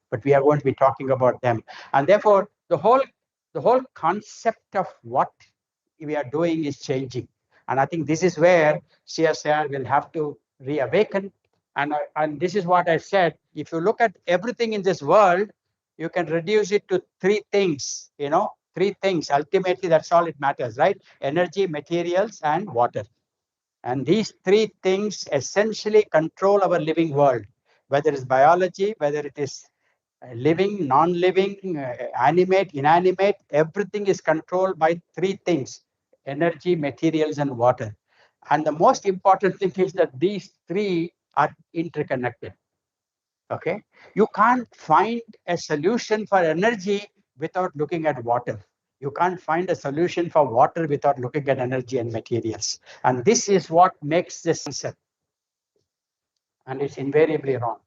but we are going to be talking about them. And therefore, the whole concept of what we are doing is changing. And I think this is where CSIR will have to reawaken. And this is what I said. If you look at everything in this world, you can reduce it to three things, three things. Ultimately, that's all it matters, right? Energy, materials, and water. And these three things essentially control our living world, whether it's biology, whether it is living, non-living, animate, inanimate, everything is controlled by three things: energy, materials, and water. And the most important thing is that these three are interconnected. Okay, you can't find a solution for energy without looking at water. You can't find a solution for water without looking at energy and materials. And this is what makes this answer. And it's invariably wrong.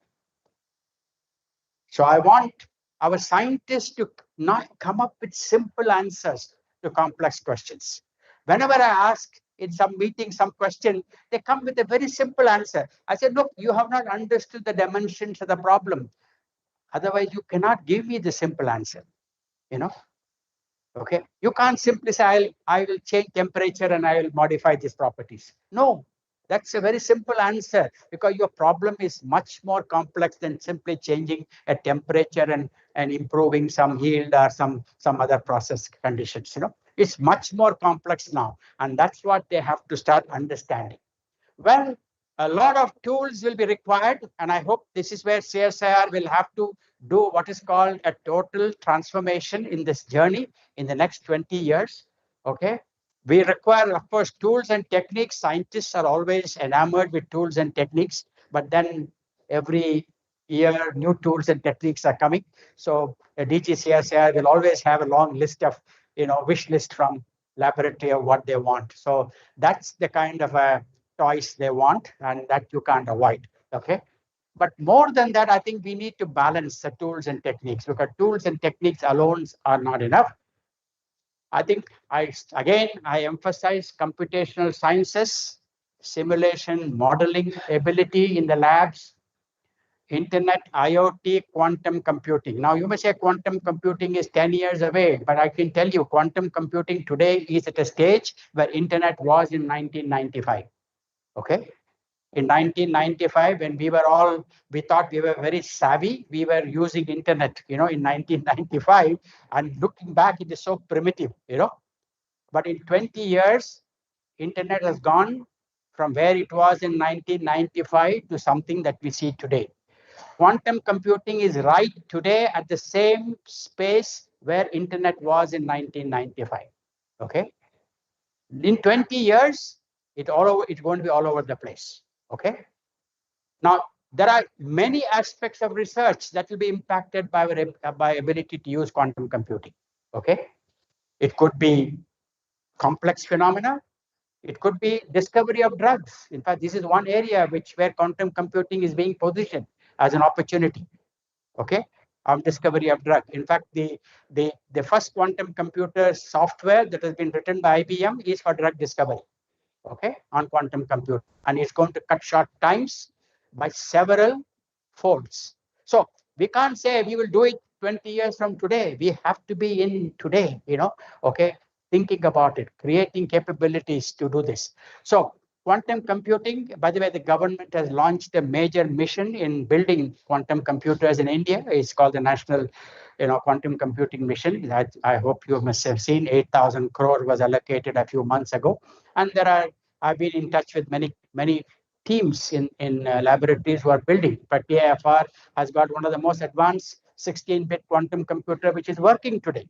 So I want our scientists to not come up with simple answers to complex questions. Whenever I ask in some meeting some question, they come with a very simple answer. I said, look, you have not understood the dimensions of the problem. Otherwise, you cannot give me the simple answer, Okay, you can't simply say I will change temperature and I will modify these properties. No, that's a very simple answer, because your problem is much more complex than simply changing a temperature and improving some yield or some other process conditions. It's much more complex now, and that's what they have to start understanding. Well, a lot of tools will be required, and I hope this is where CSIR will have to do what is called a total transformation in this journey in the next 20 years. Okay. We require, of course, tools and techniques. Scientists are always enamored with tools and techniques, but then every year new tools and techniques are coming. So a DGCSIR will always have a long list of, wish list from laboratory of what they want. So that's the kind of a toys they want, and that you can't avoid. Okay. But more than that, I think we need to balance the tools and techniques, because tools and techniques alone are not enough. I think I emphasize computational sciences, simulation, modeling ability in the labs, internet, IoT, quantum computing. Now, you may say quantum computing is 10 years away, but I can tell you quantum computing today is at a stage where internet was in 1995. Okay. In 1995, when we thought we were very savvy, we were using internet, in 1995, and looking back, it is so primitive. But in 20 years, internet has gone from where it was in 1995 to something that we see today. Quantum computing is right today at the same space where internet was in 1995. Okay. In 20 years, it's going to be all over the place. Okay. Now, there are many aspects of research that will be impacted by ability to use quantum computing. Okay. It could be complex phenomena. It could be discovery of drugs. In fact, this is one area where quantum computing is being positioned as an opportunity. Okay. Discovery of drug. In fact, the first quantum computer software that has been written by IBM is for drug discovery. Okay, on quantum computing, and it's going to cut short times by several folds. So we can't say we will do it 20 years from today. We have to be in today, okay, thinking about it, creating capabilities to do this. So quantum computing, by the way, the government has launched a major mission in building quantum computers in India. It's called the National Quantum Computing Mission. I hope you must have seen 8,000 crore was allocated a few months ago. And I've been in touch with many teams in laboratories who are building. But TIFR has got one of the most advanced 16-bit quantum computer, which is working today.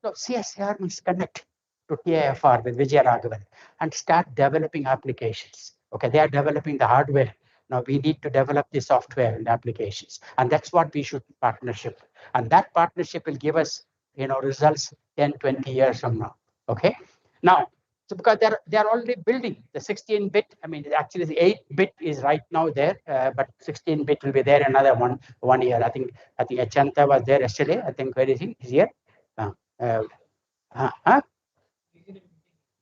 So CSIR must connect to TIFR with Vijay Raghavan and start developing applications. Okay, they are developing the hardware. Now we need to develop the software and applications. And that's what we should partnership. And that partnership will give us, results 10, 20 years from now. Okay. Now, so because they're already building the 16-bit. I mean, actually the 8-bit is right now there, but 16-bit will be there another one year. I think Achanta was there yesterday. I think where is he? He's here.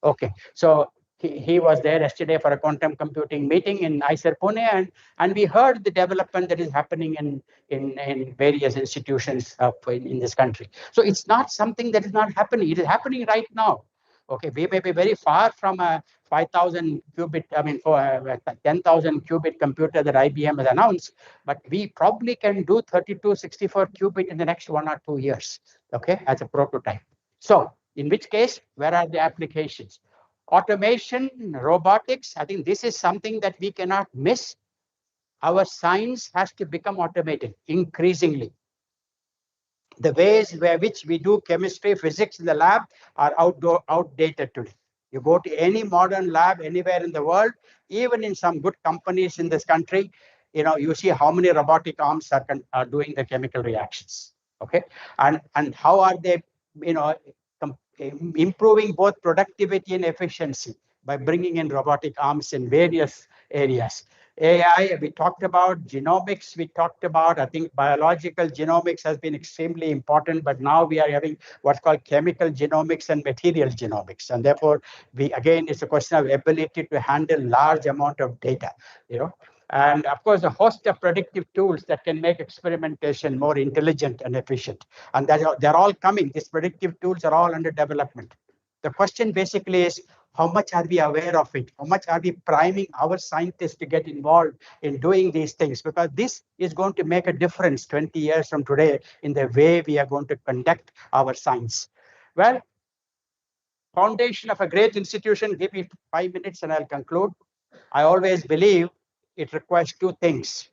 Okay, so he was there yesterday for a quantum computing meeting in ISER Pune, and we heard the development that is happening in various institutions in this country. So it's not something that is not happening. It is happening right now. Okay, we may be very far from a 5,000 qubit, for a 10,000 qubit computer that IBM has announced, but we probably can do 3264 qubit in the next 1 or 2 years, okay, as a prototype. So in which case, where are the applications? Automation, robotics, I think this is something that we cannot miss. Our science has to become automated increasingly. The ways which we do chemistry, physics in the lab are outdated today. You go to any modern lab anywhere in the world, even in some good companies in this country, you see how many robotic arms are doing the chemical reactions. Okay, and how are they, improving both productivity and efficiency by bringing in robotic arms in various areas. AI, we talked about genomics, I think biological genomics has been extremely important, but now we are having what's called chemical genomics and material genomics. And therefore, again, it's a question of ability to handle large amount of data, And of course, a host of predictive tools that can make experimentation more intelligent and efficient. And they're all coming. These predictive tools are all under development. The question basically is, how much are we aware of it? How much are we priming our scientists to get involved in doing these things? Because this is going to make a difference 20 years from today in the way we are going to conduct our science. Well, foundation of a great institution, give me 5 minutes and I'll conclude. I always believe it requires two things.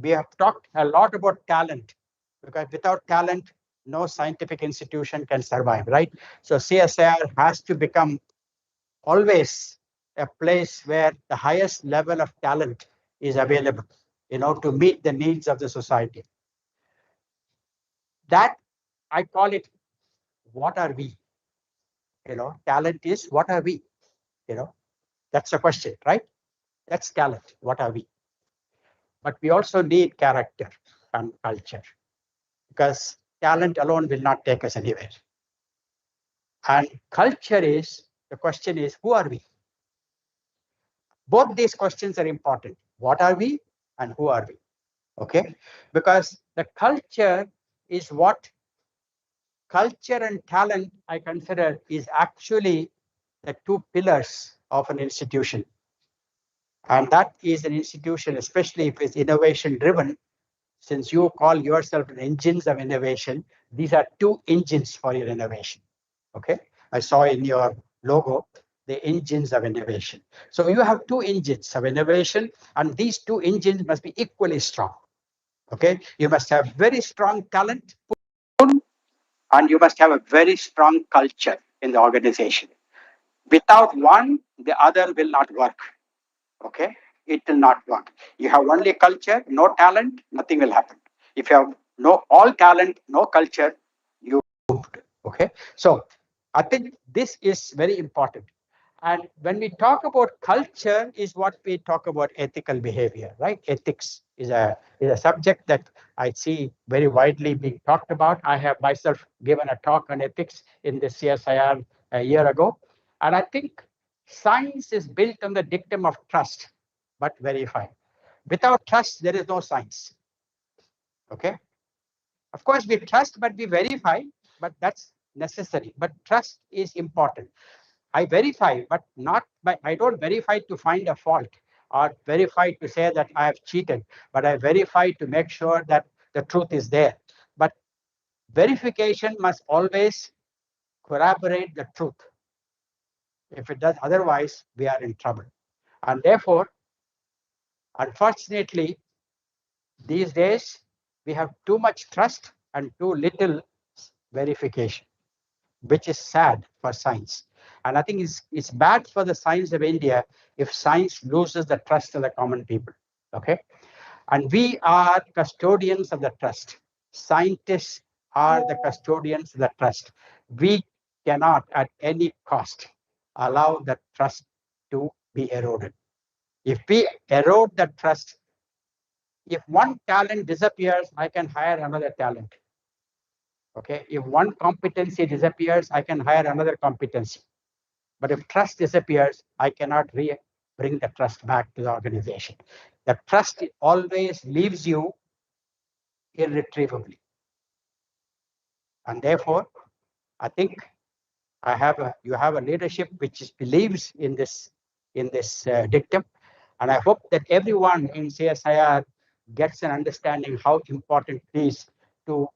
We have talked a lot about talent, because without talent, no scientific institution can survive, right? So CSIR has to become always a place where the highest level of talent is available, to meet the needs of the society. That, I call it, what are we? Talent is, what are we? That's the question, right? That's talent. What are we? But we also need character and culture, because talent alone will not take us anywhere. And culture is, the question is, who are we? Both these questions are important. What are we and who are we? Okay? Because the culture is what culture and talent, I consider, is actually the two pillars of an institution. And that is an institution, especially if it's innovation driven, since you call yourself engines of innovation, these are two engines for your innovation. Okay, I saw in your logo the engines of innovation. So you have two engines of innovation, and these two engines must be equally strong. Okay, you must have very strong talent, and you must have a very strong culture in the organization. Without one, the other will not work. Okay, it will not work. You have only culture, no talent, nothing will happen. If you have no all talent, no culture, you okay. So I think this is very important. And when we talk about culture, is what we talk about ethical behavior, right? Ethics is a subject that I see very widely being talked about. I have myself given a talk on ethics in the CSIR a year ago, and I think science is built on the dictum of trust, but verify. Without trust, there is no science. Okay. Of course, we trust, but we verify, but that's necessary. But trust is important. I verify, but not by, I don't verify to find a fault or verify to say that I have cheated, but I verify to make sure that the truth is there. But verification must always corroborate the truth. If it does otherwise, we are in trouble. And therefore, unfortunately, these days, we have too much trust and too little verification, which is sad for science. And I think it's bad for the science of India if science loses the trust of the common people. Okay. And we are custodians of the trust. Scientists are the custodians of the trust. We cannot at any cost allow that trust to be eroded. If we erode that trust, if one talent disappears, I can hire another talent. Okay. If one competency disappears, I can hire another competency. But if trust disappears, I cannot bring the trust back to the organization. The trust always leaves you irretrievably. And therefore, I think you have a leadership which believes in this dictum. And I hope that everyone in CSIR gets an understanding how important it is to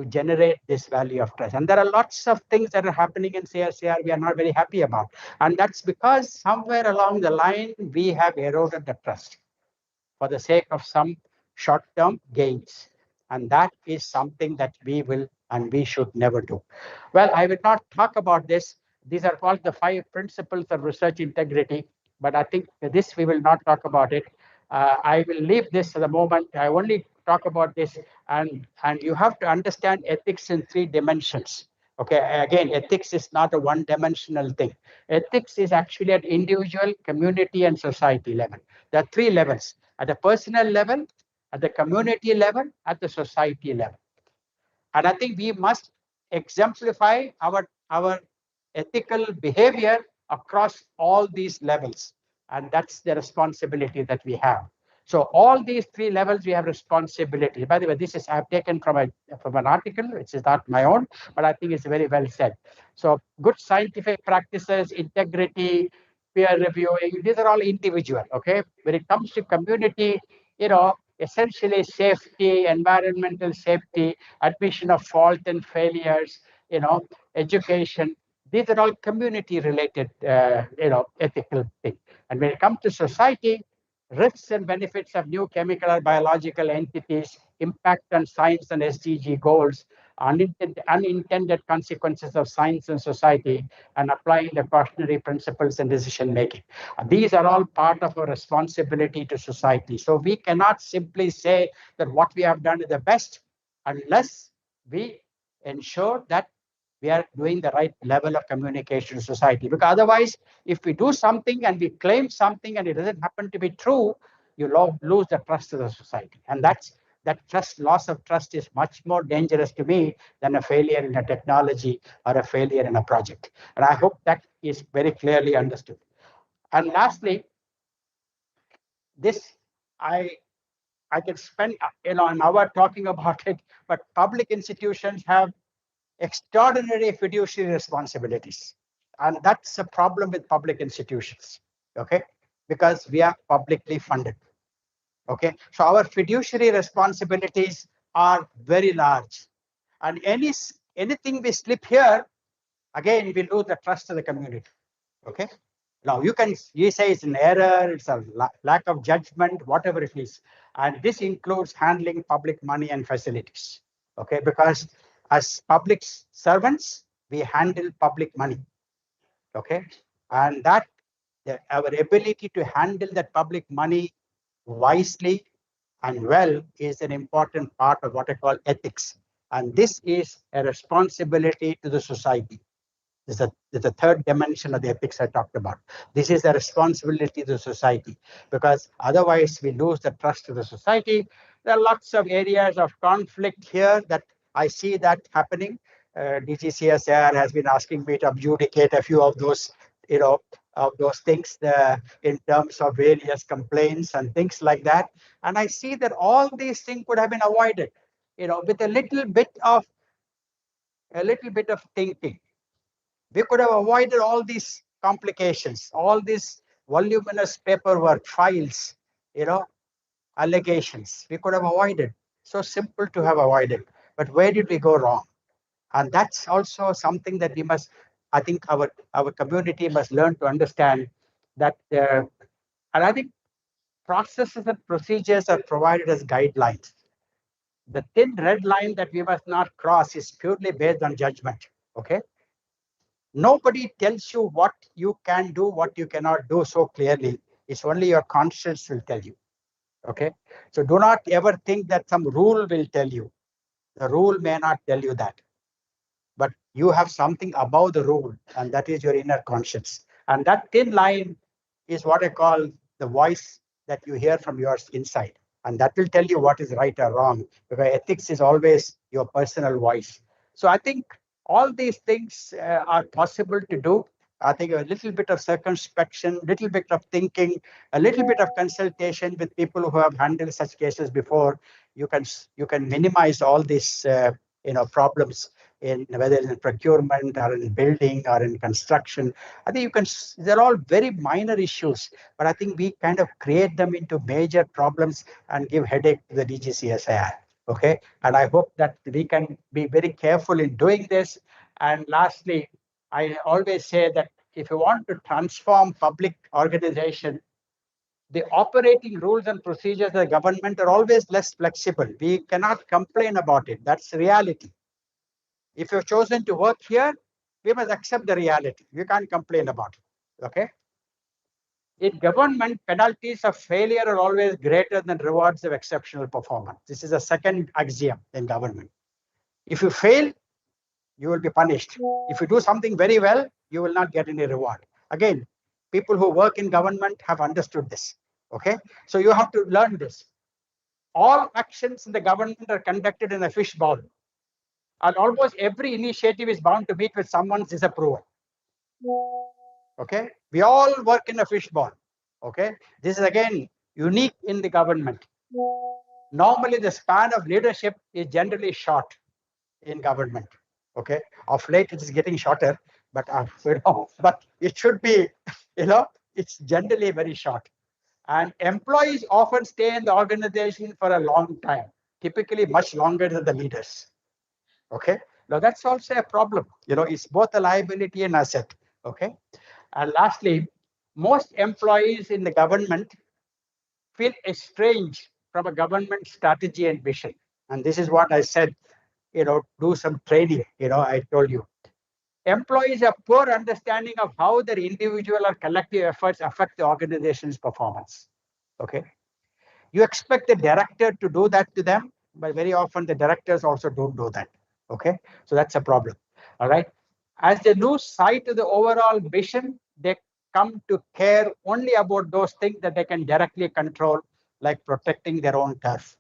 generate this value of trust. And there are lots of things that are happening in CSIR we are not very happy about. And that's because somewhere along the line, we have eroded the trust for the sake of some short-term gains. And that is something that we will and we should never do. Well, I will not talk about this. These are called the 5 principles of research integrity, but I think this we will not talk about it. I will leave this at the moment. I only talk about this, and you have to understand ethics in 3 dimensions. Okay, again, ethics is not a one-dimensional thing. Ethics is actually at individual, community, and society level. There are 3 levels: at the personal level, at the community level, at the society level. And I think we must exemplify our ethical behavior across all these levels. And that's the responsibility that we have. So all these three levels, we have responsibility. By the way, this is I've taken from an article, which is not my own, but I think it's very well said. So good scientific practices, integrity, peer reviewing, these are all individual. Okay, when it comes to community, essentially safety, environmental safety, admission of fault and failures, education. These are all community related, ethical things. And when it comes to society, risks and benefits of new chemical or biological entities, impact on science and SDG goals, unintended consequences of science and society, and applying the cautionary principles in decision making. These are all part of our responsibility to society. So we cannot simply say that what we have done is the best unless we ensure that we are doing the right level of communication to society. Because otherwise, if we do something and we claim something and it doesn't happen to be true, you lose the trust of the society. And that loss of trust is much more dangerous to me than a failure in a technology or a failure in a project. And I hope that is very clearly understood. And lastly, this I can spend an hour talking about it, but public institutions have extraordinary fiduciary responsibilities. And that's a problem with public institutions, okay? Because we are publicly funded, okay? So our fiduciary responsibilities are very large. And anything we slip here, again, we lose the trust of the community, okay? Now, you say it's an error, it's a lack of judgment, whatever it is. And this includes handling public money and facilities, okay? Because as public servants, we handle public money, okay? And our ability to handle that public money wisely and well is an important part of what I call ethics. And this is a responsibility to the society. There's a third dimension of the ethics I talked about. This is a responsibility to society, because otherwise we lose the trust of the society. There are lots of areas of conflict here that I see that happening. DGCSIR has been asking me to adjudicate a few of those, of those things in terms of various complaints and things like that. And I see that all these things could have been avoided, with a little bit of thinking. We could have avoided all these complications, all these voluminous paperwork, files, allegations. We could have avoided. So simple to have avoided. But where did we go wrong? And that's also something that I think our community must learn to understand that, and I think processes and procedures are provided as guidelines. The thin red line that we must not cross is purely based on judgment, okay? Nobody tells you what you can do, what you cannot do so clearly. It's only your conscience will tell you. Okay. So do not ever think that some rule will tell you. The rule may not tell you that. But you have something above the rule, and that is your inner conscience. And that thin line is what I call the voice that you hear from your inside. And that will tell you what is right or wrong, because ethics is always your personal voice. So I think all these things are possible to do. I think a little bit of circumspection, little bit of thinking, a little bit of consultation with people who have handled such cases before. You can minimize all these problems, in whether it's in procurement or in building or in construction. I think they're all very minor issues, but I think we kind of create them into major problems and give headache to the DGCSIR. Okay, and I hope that we can be very careful in doing this. And lastly, I always say that if you want to transform public organization, the operating rules and procedures of the government are always less flexible. We cannot complain about it. That's reality. If you've chosen to work here, we must accept the reality. We can't complain about it. Okay. In government, penalties of failure are always greater than rewards of exceptional performance. This is a second axiom in government. If you fail, you will be punished. If you do something very well, you will not get any reward. Again, people who work in government have understood this. Okay. So you have to learn this. All actions in the government are conducted in a fishbowl. And almost every initiative is bound to meet with someone's disapproval. Okay, we all work in a fishbowl. Okay, this is again unique in the government. Normally, the span of leadership is generally short in government. Okay, of late it is getting shorter, but but it should be, it's generally very short. And employees often stay in the organization for a long time, typically much longer than the leaders. Okay, now that's also a problem. It's both a liability and asset. Okay, and lastly, most employees in the government feel estranged from a government strategy and vision. And this is what I said, do some training. I told you. Employees have poor understanding of how their individual or collective efforts affect the organization's performance. Okay. You expect the director to do that to them, but very often the directors also don't do that. Okay. So that's a problem. All right. As they lose sight of the overall vision, they come to care only about those things that they can directly control, like protecting their own turf.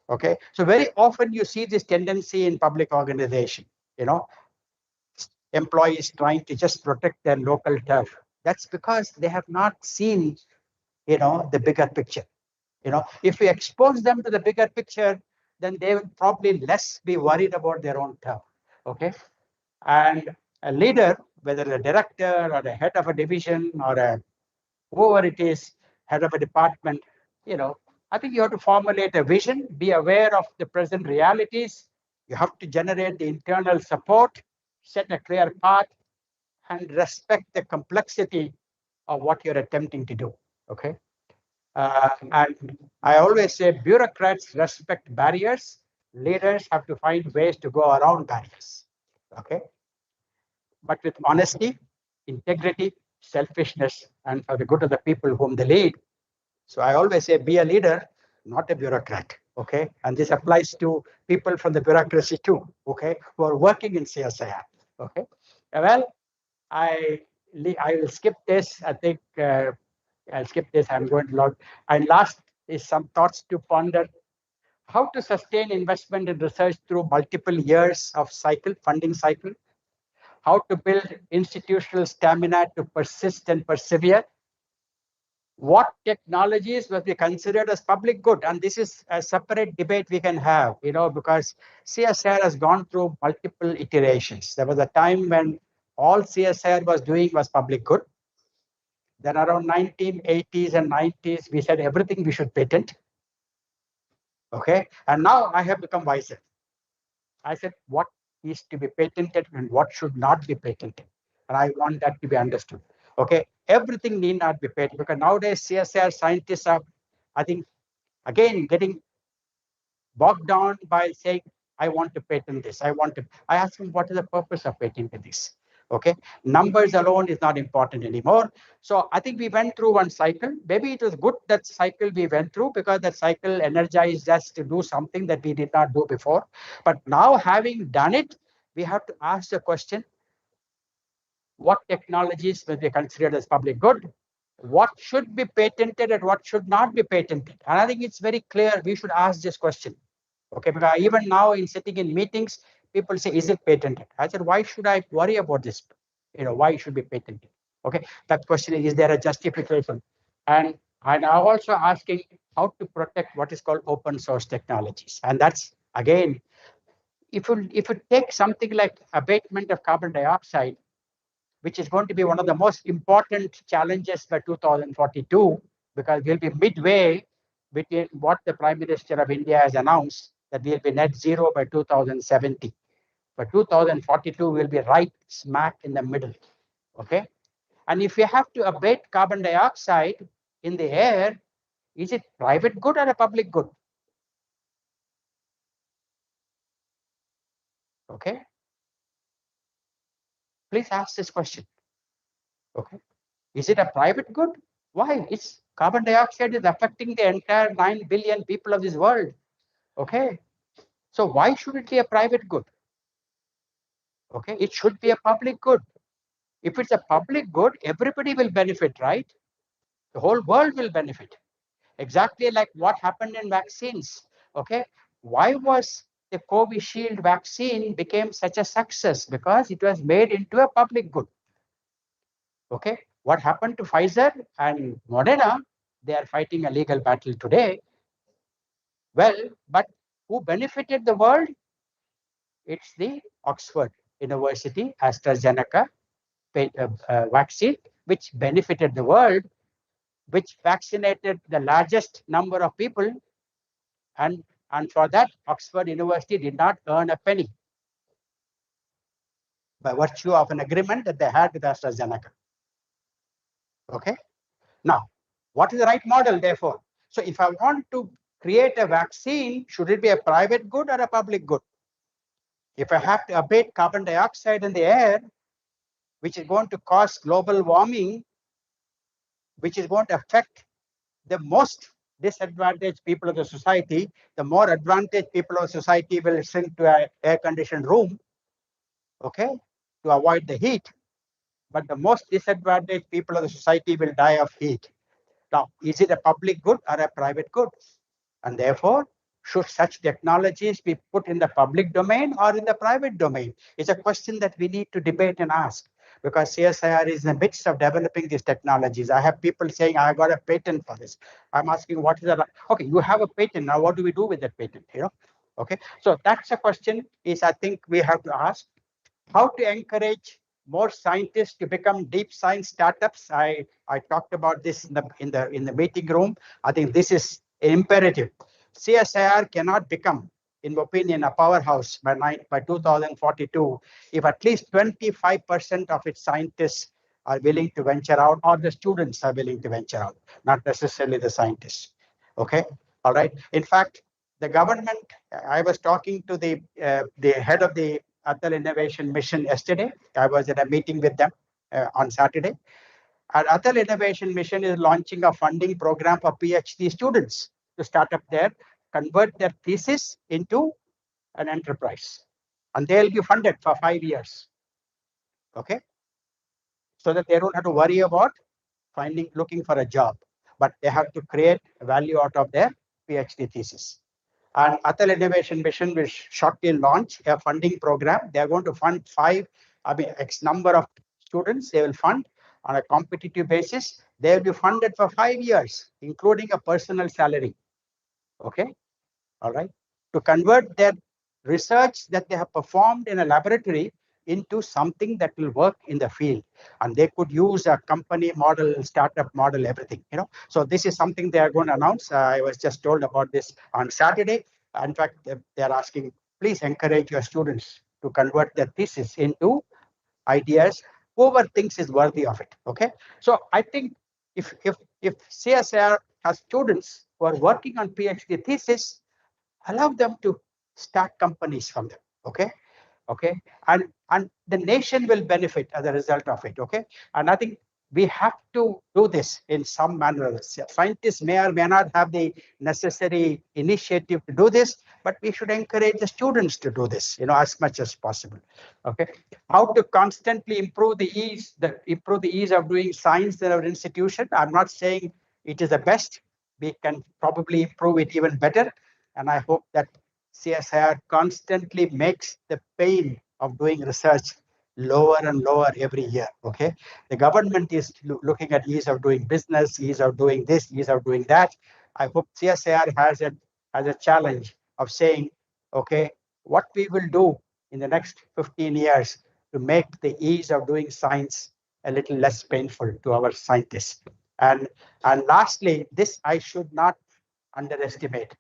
Okay. So very often you see this tendency in public organization, employees trying to just protect their local turf. That's because they have not seen, the bigger picture. If we expose them to the bigger picture, then they will probably less be worried about their own turf. Okay. And a leader, whether a director or a head of a division or whoever it is, head of a department, I think you have to formulate a vision, be aware of the present realities. You have to generate the internal support, set a clear path, and respect the complexity of what you're attempting to do. Okay. And I always say bureaucrats respect barriers. Leaders have to find ways to go around barriers. Okay. But with honesty, integrity, selfishness, and for the good of the people whom they lead. So I always say be a leader, not a bureaucrat. Okay. And this applies to people from the bureaucracy too. Okay. Who are working in CSIR. Okay. Well, I I will skip this. I think I'll skip this. I'm going to log. And last is some thoughts to ponder. How to sustain investment in research through multiple years of funding cycle. How to build institutional stamina to persist and persevere. What technologies must be considered as public good? And this is a separate debate we can have, because CSIR has gone through multiple iterations. There was a time when all CSIR was doing was public good. Then around 1980s and 90s, we said everything we should patent. Okay. And now I have become wiser. I said what is to be patented and what should not be patented. And I want that to be understood. Okay. Everything need not be patented because nowadays CSIR scientists are, I think, again, getting bogged down by saying, I want to patent this. I ask them, what is the purpose of patenting this? Okay. Numbers alone is not important anymore. So I think we went through one cycle. Maybe it was good that cycle we went through because that cycle energized us to do something that we did not do before. But now having done it, we have to ask the question, what technologies will be considered as public good? What should be patented and what should not be patented? And I think it's very clear we should ask this question. Okay, because even now in sitting in meetings, people say, is it patented? I said, why should I worry about this? Why it should be patented? Okay, that question is there a justification? And I'm also asking how to protect what is called open source technologies. And that's, again, if you take something like abatement of carbon dioxide, which is going to be one of the most important challenges by 2042, because we'll be midway between what the Prime Minister of India has announced, that we'll be net zero by 2070. By 2042, we'll be right smack in the middle. Okay. And if we have to abate carbon dioxide in the air, is it private good or a public good? Okay. Please ask this question. Okay. Is it a private good? Why? It's carbon dioxide is affecting the entire 9 billion people of this world. Okay. So why should it be a private good? Okay. It should be a public good. If it's a public good, everybody will benefit, right? The whole world will benefit. Exactly like what happened in vaccines. Okay. Why was the Covishield vaccine became such a success? Because it was made into a public good. Okay. What happened to Pfizer and Moderna? they are fighting a legal battle today. Well, but who benefited the world? It's the Oxford University AstraZeneca vaccine, which benefited the world, which vaccinated the largest number of people, and for that, Oxford University did not earn a penny by virtue of an agreement that they had with AstraZeneca. Okay. Now, what is the right model, therefore? So if I want to create a vaccine, should it be a private good or a public good? If I have to abate carbon dioxide in the air, which is going to cause global warming, which is going to affect the most disadvantaged people of the society, the more advantaged people of society will shrink to an air-conditioned room, okay, to avoid the heat. But the most disadvantaged people of the society will die of heat. Now, is it a public good or a private good? And therefore, should such technologies be put in the public domain or in the private domain? It's a question that we need to debate and ask, because CSIR is in the midst of developing these technologies. I have people saying, I got a patent for this. I'm asking, what is that? Okay, you have a patent. Now, what do we do with that patent? Okay. So that's a question is I think we have to ask. How to encourage more scientists to become deep science startups. I talked about this in the meeting room. I think this is imperative. CSIR cannot become, in my opinion, a powerhouse by 2042 if at least 25% of its scientists are willing to venture out, or the students are willing to venture out, not necessarily the scientists. Okay, all right. In fact, the government. I was talking to the head of the Atal Innovation Mission yesterday. I was at a meeting with them on Saturday. And Atal Innovation Mission is launching a funding program for PhD students to start up there, convert their thesis into an enterprise. And they'll be funded for 5 years. Okay. So that they don't have to worry about looking for a job, but they have to create value out of their PhD thesis. And Atal Innovation Mission will shortly launch a funding program. They are going to fund X number of students. They will fund on a competitive basis. They will be funded for 5 years, including a personal salary. Okay, all right, to convert their research that they have performed in a laboratory into something that will work in the field. And they could use a company model, startup model, everything. So this is something they are going to announce. I was just told about this on Saturday. In fact, they're asking, please encourage your students to convert their thesis into ideas, whoever thinks is worthy of it. Okay, so I think if CSIR has students who are working on PhD thesis, allow them to start companies from them. Okay, and the nation will benefit as a result of it. Okay, and I think we have to do this in some manner. Scientists may or may not have the necessary initiative to do this, but we should encourage the students to do this, as much as possible. Okay, how to constantly improve the ease of doing science in our institution. I'm not saying it is the best. We can probably improve it even better, and I hope that CSIR constantly makes the pain of doing research lower and lower every year. Okay, the government is looking at ease of doing business, ease of doing this, ease of doing that. I hope CSIR has a challenge of saying, okay, what we will do in the next 15 years to make the ease of doing science a little less painful to our scientists. And lastly, this I should not underestimate.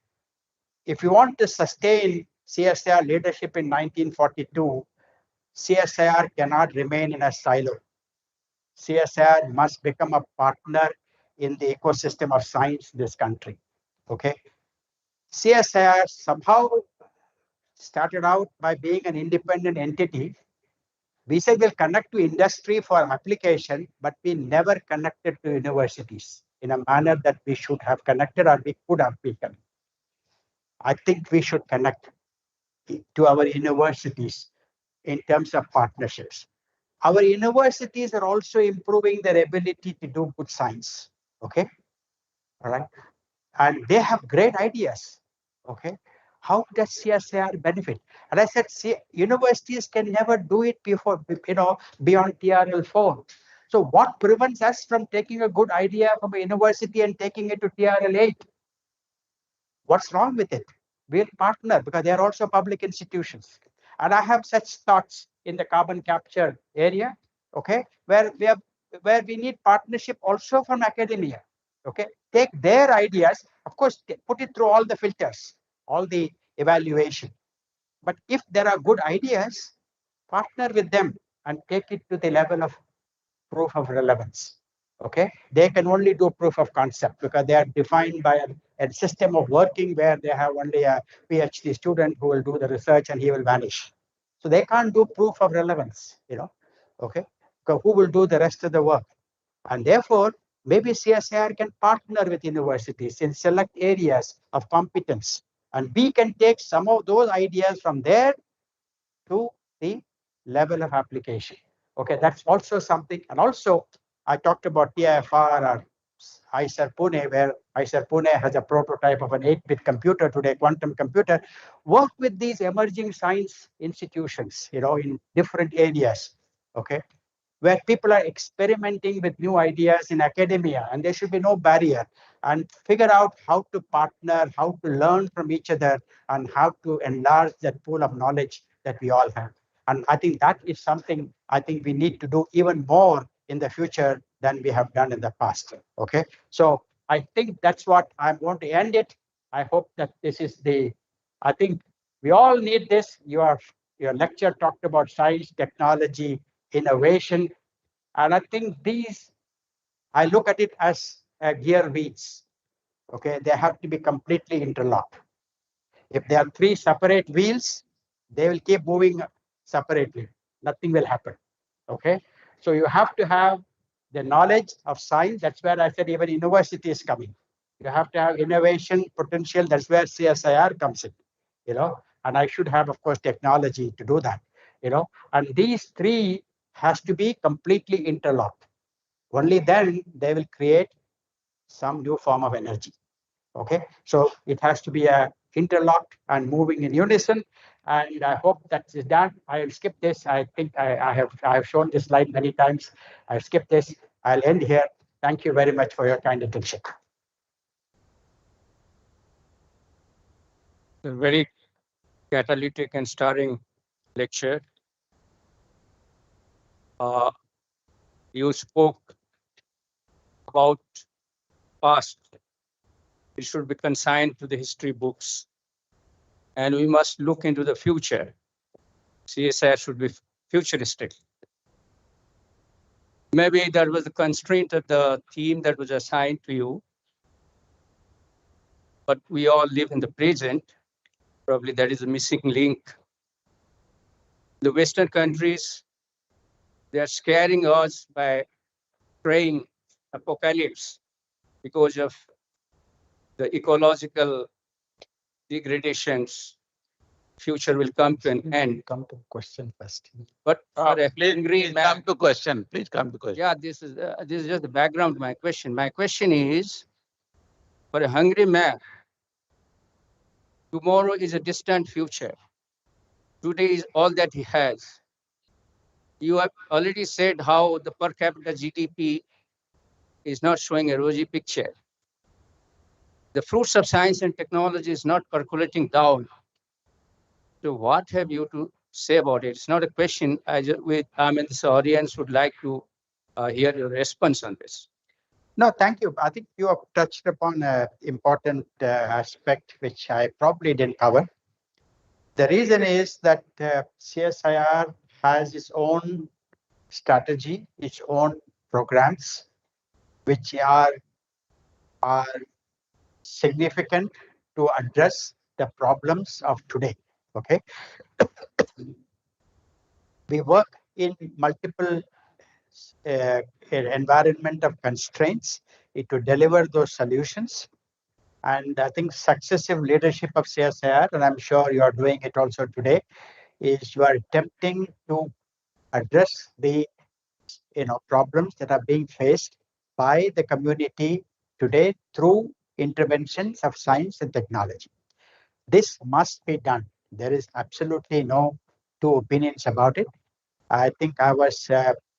If you want to sustain CSIR leadership in 1942, CSIR cannot remain in a silo. CSIR must become a partner in the ecosystem of science in this country. Okay. CSIR somehow started out by being an independent entity. We said we'll connect to industry for application, but we never connected to universities in a manner that we should have connected or we could have been connected. I think we should connect to our universities in terms of partnerships. Our universities are also improving their ability to do good science. Okay, all right, and they have great ideas. Okay, how does CSIR benefit? And I said, see, universities can never do it beyond TRL4. So what prevents us from taking a good idea from a university and taking it to TRL 8? What's wrong with it? We'll partner because they are also public institutions. And I have such thoughts in the carbon capture area, okay, where we need partnership also from academia. Okay, take their ideas, of course, put it through all the filters, all the evaluation. But if there are good ideas, partner with them and take it to the level of proof of relevance. Okay, they can only do proof of concept because they are defined by a system of working where they have only a PhD student who will do the research and he will vanish. So they can't do proof of relevance, Okay, because who will do the rest of the work? And therefore, maybe CSIR can partner with universities in select areas of competence, and we can take some of those ideas from there to the level of application. Okay, that's also something. And also, I talked about TIFR or ISER Pune, where ISER Pune has a prototype of an 8-bit computer today, quantum computer. Work with these emerging science institutions, in different areas. Okay, where people are experimenting with new ideas in academia, and there should be no barrier, and figure out how to partner, how to learn from each other, and how to enlarge that pool of knowledge that we all have. And I think that is something I think we need to do even more in the future than we have done in the past. Okay, so I think that's what I'm going to end it. I hope that this is I think we all need this. Your lecture talked about science, technology, innovation. And I think I look at it as gear wheels. Okay, they have to be completely interlocked. If there are three separate wheels, they will keep moving separately. Nothing will happen. Okay, so you have to have the knowledge of science. That's where I said even university is coming. You have to have innovation potential. That's where CSIR comes in. And I should have, of course, technology to do that. And these three has to be completely interlocked. Only then they will create some new form of energy. Okay, so it has to be interlocked and moving in unison. And I hope that is done. I will skip this. I think I have shown this slide many times. I'll skip this. I'll end here. Thank you very much for your kind attention. A very catalytic and starring lecture. You spoke about past. It should be consigned to the history books. And we must look into the future. CSIR should be futuristic. Maybe that was the constraint of the theme that was assigned to you. But we all live in the present. Probably that is a missing link. The Western countries, they are scaring us by praying apocalypse because of the ecological degradations. Future will come to an end. Come to question first. But for a Please hungry man, come to question. Please come to question. yeah, this is just the background to my question. My question is, for a hungry man, tomorrow is a distant future. Today is all that he has. You have already said how the per capita GDP is not showing a rosy picture. The fruits of science and technology is not percolating down. So what have you to say about it? It's not a question. This audience would like to hear your response on this. No, thank you. I think you have touched upon an important aspect which I probably didn't cover. The reason is that CSIR has its own strategy, its own programs, which are significant to address the problems of today. Okay, we work in multiple environment of constraints to deliver those solutions. And I think successive leadership of CSIR, and I'm sure you are doing it also today, is you are attempting to address the problems that are being faced by the community today through interventions of science and technology. This must be done. There is absolutely no two opinions about it. I think I was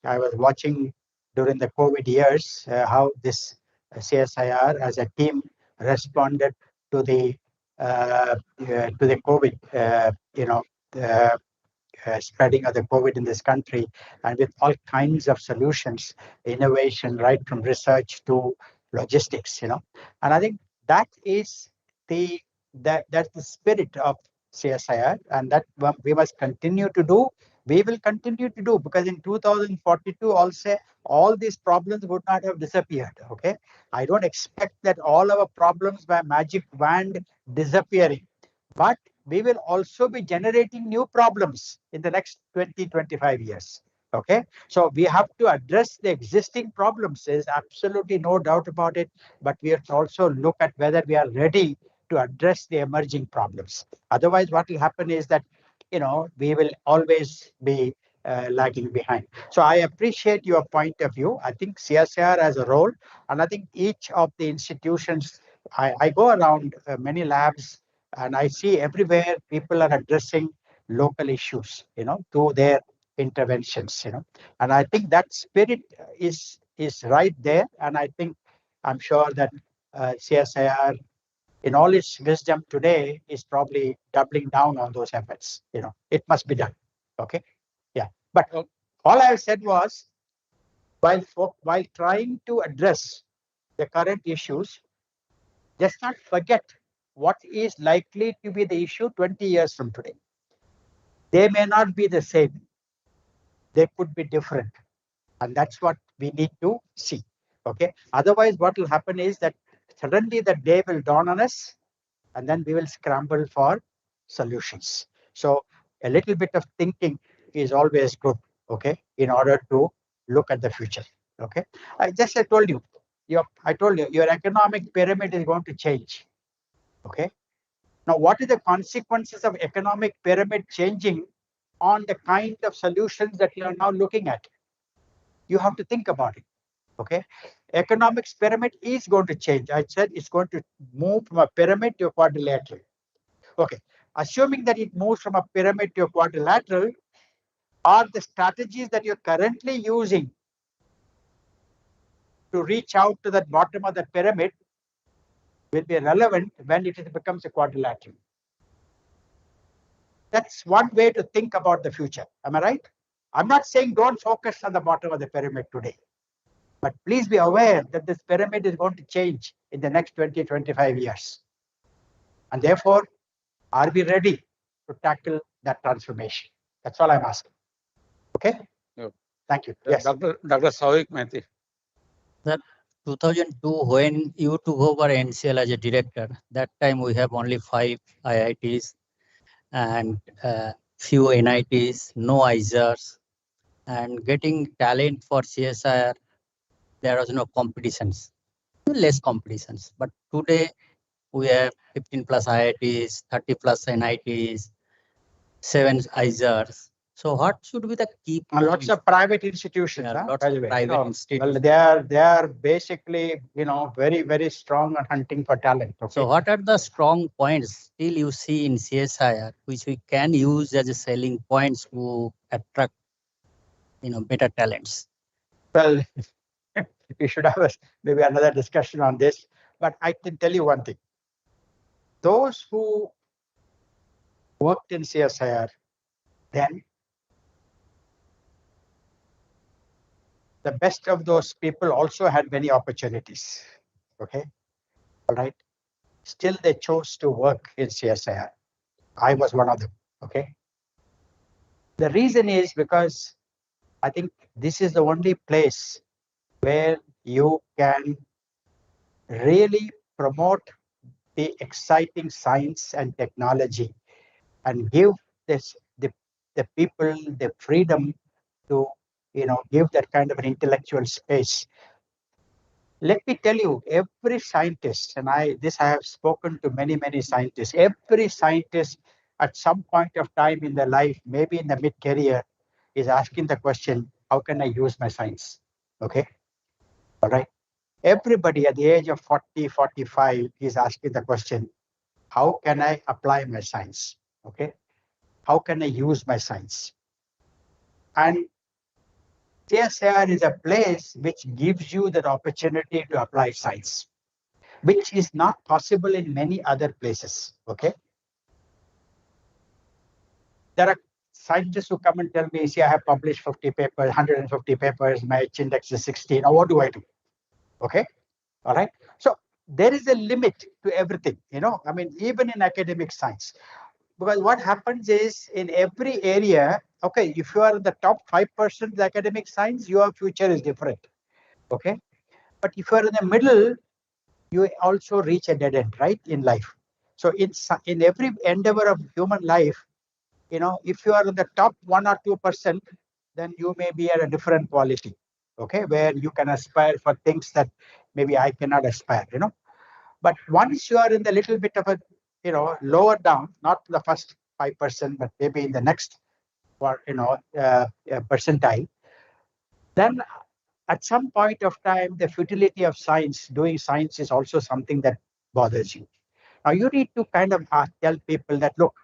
watching during the COVID years, how this CSIR as a team responded to the COVID, uh, spreading of the COVID in this country, and with all kinds of solutions, innovation, right from research to logistics, And I think that is that's the spirit of CSIR, and that we must continue to do. We will continue to do, because in 2042 also all these problems would not have disappeared. Okay, I don't expect that all our problems by magic wand disappearing, but we will also be generating new problems in the next 20-25 years. Okay, so we have to address the existing problems. There's absolutely no doubt about it, but we have to also look at whether we are ready to address the emerging problems. Otherwise, what will happen is that we will always be lagging behind. So I appreciate your point of view. I think CSIR has a role, and I think each of the institutions, I go around many labs, and I see everywhere people are addressing local issues, through their interventions, And I think that spirit is right there, and I'm sure that CSIR, in all its wisdom today, is probably doubling down on those efforts. It must be done. Okay, yeah. But all I said was, while trying to address the current issues, just not forget what is likely to be the issue 20 years from today. They may not be the same. They could be different. And that's what we need to see. Okay. Otherwise, what will happen is that suddenly the day will dawn on us, and then we will scramble for solutions. So a little bit of thinking is always good, okay, in order to look at the future. Okay. I told you, your economic pyramid is going to change. Okay. Now, what are the consequences of economic pyramid changing on the kind of solutions that you are now looking at? You have to think about it. Okay. Economics pyramid is going to change. I said it's going to move from a pyramid to a quadrilateral. Okay. Assuming that it moves from a pyramid to a quadrilateral, are the strategies that you're currently using to reach out to the bottom of the pyramid will be relevant when it becomes a quadrilateral? That's one way to think about the future. Am I right? I'm not saying don't focus on the bottom of the pyramid today, but please be aware that this pyramid is going to change in the next 20-25 years. And therefore, are we ready to tackle that transformation? That's all I'm asking. Okay? Yep. Thank you. Yes. Dr. Sauvik Mehti. Sir, 2002, when you took over NCL as a director, that time we have only 5 IITs and few NITs, no ISRs, and getting talent for CSIR, there was no competitions, less competitions. But today we have 15 plus IITs, 30 plus NITs, 7 ISRs. So what should be the key? And lots of private institutions, lots by of the way. private institutions. Well, they are basically, very, very strong on hunting for talent. Okay? So what are the strong points still you see in CSIR, which we can use as a selling points to attract, better talents? Well, we should have maybe another discussion on this, but I can tell you one thing. Those who worked in CSIR then, the best of those people also had many opportunities. Okay. All right. Still, they chose to work in CSIR. I was one of them. Okay. The reason is because I think this is the only place where you can really promote the exciting science and technology and give the people the freedom to give that kind of an intellectual space. Let me tell you, every scientist, and I have spoken to many scientists, every scientist at some point of time in their life, maybe in the mid-career, is asking the question, how can I use my science? Okay. All right. Everybody at the age of 40, 45 is asking the question, how can I apply my science? Okay. How can I use my science? And CSIR is a place which gives you that opportunity to apply science, which is not possible in many other places. Okay. There are scientists who come and tell me, see, I have published 50 papers, 150 papers, my H index is 16. Now, what do I do? Okay. All right. So there is a limit to everything, I mean, even in academic science. Because what happens is in every area, okay, if you are in the top 5% of the academic science, your future is different. Okay. But if you are in the middle, you also reach a dead end, right, in life. So in every endeavor of human life, if you are in the top 1 or 2%, then you may be at a different quality, okay, where you can aspire for things that maybe I cannot aspire, But once you are in the little bit of a, lower down, not the first 5%, but maybe in the next, or percentile, then at some point of time, the futility of science, doing science, is also something that bothers you. Now you need to kind of tell people that, look,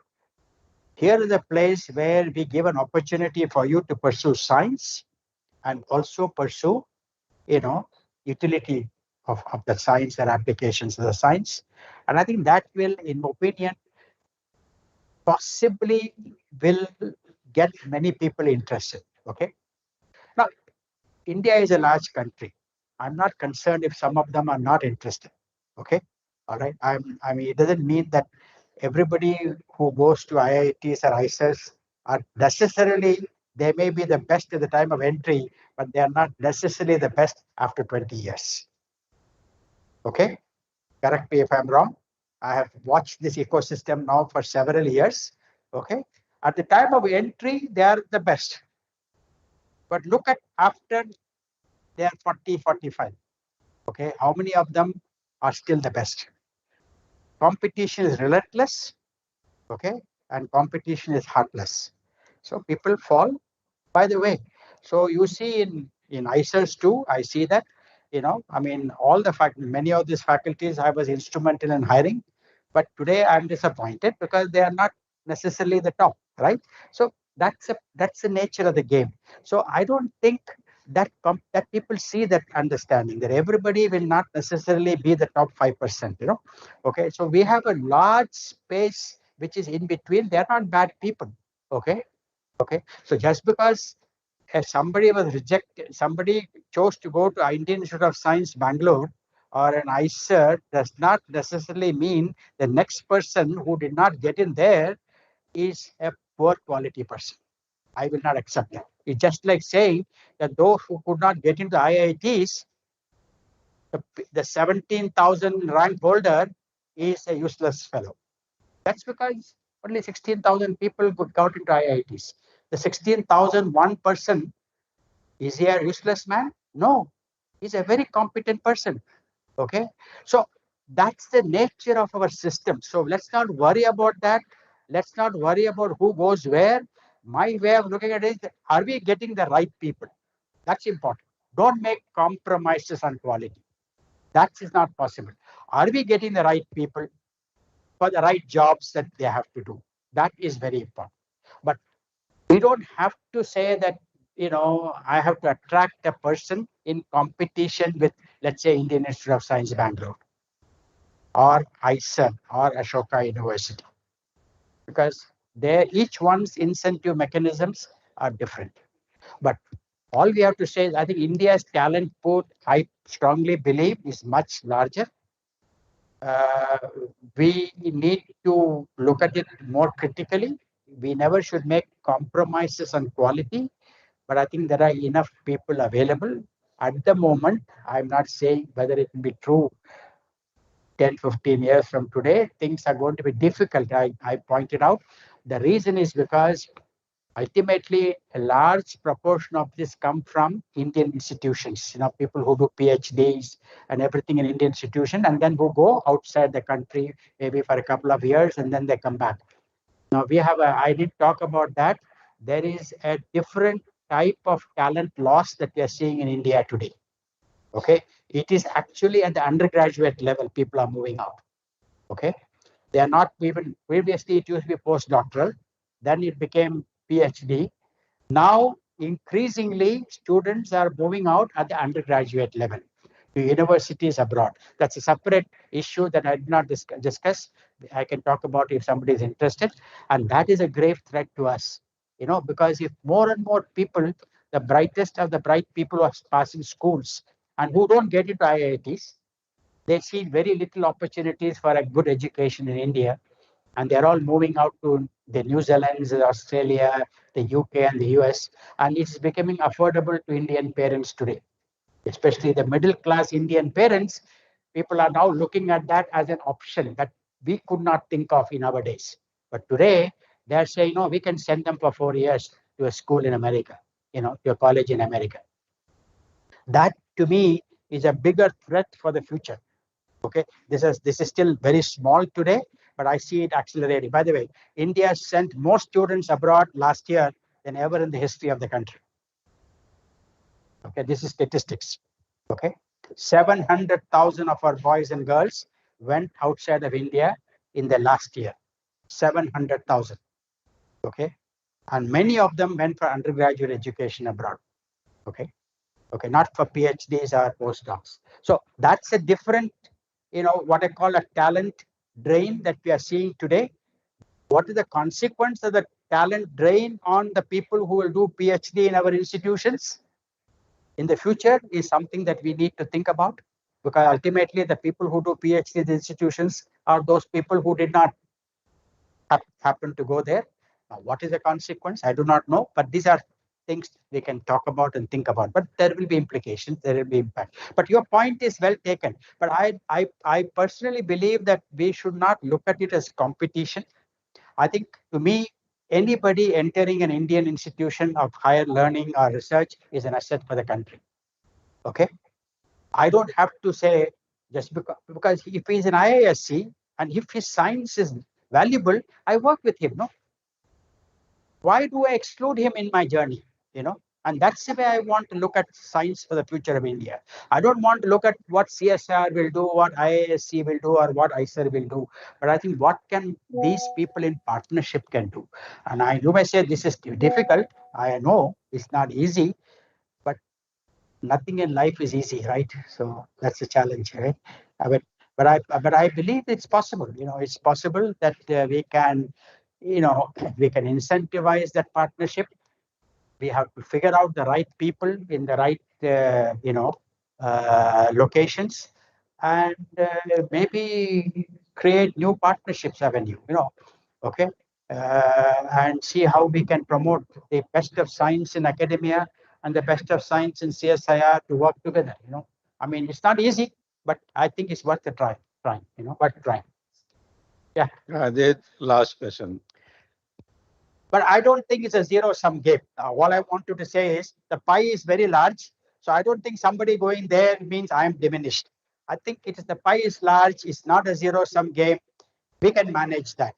here is a place where we give an opportunity for you to pursue science and also pursue, utility of the science and applications of the science. And I think that will, in my opinion, possibly will get many people interested. Okay. Now, India is a large country. I'm not concerned if some of them are not interested. Okay. All right. I mean, it doesn't mean that everybody who goes to IITs or ISERs are necessarily, they may be the best at the time of entry, but they are not necessarily the best after 20 years. Okay. Correct me if I'm wrong. I have watched this ecosystem now for several years. Okay. At the time of entry, they are the best. But look at after they are 40, 45. Okay. How many of them are still the best? Competition is relentless. Okay. And competition is heartless. So people fall. By the way, so you see in ISERs too, I see that, I mean, all the many of these faculties I was instrumental in hiring, but today I'm disappointed because they are not necessarily the top, right? So that's the nature of the game. So I don't think that that people see that understanding that everybody will not necessarily be the top 5%, Okay, so we have a large space which is in between. They're not bad people, okay? Okay, so just because somebody was rejected, somebody chose to go to Indian Institute of Science, Bangalore, or an ISER, does not necessarily mean the next person who did not get in there is a poor quality person. I will not accept that. It's just like saying that those who could not get into IITs, the 17,000 rank holder is a useless fellow. That's because only 16,000 people got into IITs. The 16,001 person, is he a useless man? No, he's a very competent person. Okay, so that's the nature of our system. So let's not worry about that. Let's not worry about who goes where. My way of looking at it is, are we getting the right people? That's important. Don't make compromises on quality. That is not possible. Are we getting the right people for the right jobs that they have to do? That is very important. But we don't have to say that, I have to attract a person in competition with, let's say, Indian Institute of Science, Bangalore, or ISER, or Ashoka University, because each one's incentive mechanisms are different. But all we have to say is, I think India's talent pool, I strongly believe, is much larger. We need to look at it more critically. We never should make compromises on quality, but I think there are enough people available at the moment. I'm not saying whether it will be true 10, 15 years from today. Things are going to be difficult. I pointed out the reason is because ultimately a large proportion of this come from Indian institutions, people who do PhDs and everything in Indian institution, and then who go outside the country maybe for a couple of years and then they come back. Now I did talk about that. There is a different type of talent loss that we are seeing in India today. Okay, it is actually at the undergraduate level people are moving out. Okay, they are not even, previously it used to be postdoctoral, then it became PhD. Now increasingly students are moving out at the undergraduate level to universities abroad. That's a separate issue that I did not discuss. I can talk about if somebody is interested. And that is a grave threat to us, because if more and more people, the brightest of the bright people who are passing schools and who don't get into IITs, they see very little opportunities for a good education in India. And they're all moving out to the New Zealand, Australia, the UK, and the US. And it's becoming affordable to Indian parents today, especially the middle class Indian parents. People are now looking at that as an option that we could not think of in our days. But today, they're saying, no, we can send them for 4 years to a school in America, to a college in America. That, to me, is a bigger threat for the future. Okay, this is still very small today, but I see it accelerating. By the way, India sent more students abroad last year than ever in the history of the country. Okay, this is statistics. Okay, 700,000 of our boys and girls went outside of India in the last year. 700,000. Okay, and many of them went for undergraduate education abroad. Okay, not for PhDs or postdocs. So that's a different, what I call a talent drain that we are seeing today. What is the consequence of the talent drain on the people who will do PhD in our institutions in the future is something that we need to think about, because ultimately the people who do PhD in the institutions are those people who did not happen to go there. Now, what is the consequence? I do not know, but these are things we can talk about and think about. But there will be implications, there will be impact. But your point is well taken. But I personally believe that we should not look at it as competition. I think, to me, anybody entering an Indian institution of higher learning or research is an asset for the country. Okay, I don't have to say just because if he's an IISc and if his science is valuable, I work with him. No, why do I exclude him in my journey? And that's the way I want to look at science for the future of India. I don't want to look at what CSIR will do, what IISc will do, or what ISIR will do. But I think what can these people in partnership can do. And you may say this is difficult. I know it's not easy, but nothing in life is easy, right? So that's a challenge, right? But I believe it's possible. It's possible that we can, we can incentivize that partnership. We have to figure out the right people in the right, locations, and maybe create new partnerships avenue. Okay, and see how we can promote the best of science in academia and the best of science in CSIR to work together. I mean, it's not easy, but I think it's worth a try. Worth trying. Yeah. The last question. But I don't think it's a zero-sum game. All I wanted to say is the pie is very large. So I don't think somebody going there means I am diminished. I think it is the pie is large. It's not a zero-sum game. We can manage that,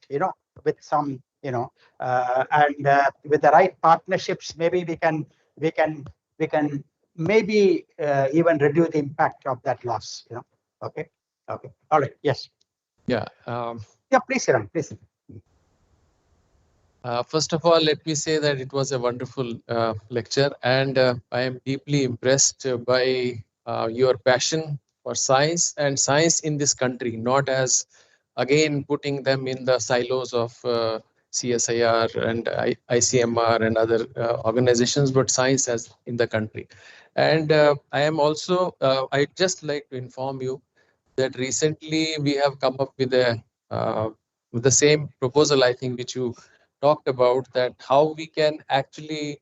with some, and with the right partnerships, maybe we can maybe even reduce the impact of that loss. Okay. All right. Yes. Yeah. Yeah. Please, Kiran. Please. First of all, let me say that it was a wonderful lecture, and I am deeply impressed by your passion for science and science in this country, not as, again, putting them in the silos of CSIR and ICMR and other organizations, but science as in the country. And I am also, I'd just like to inform you that recently we have come up with the same proposal, I think, which you talked about, that how we can actually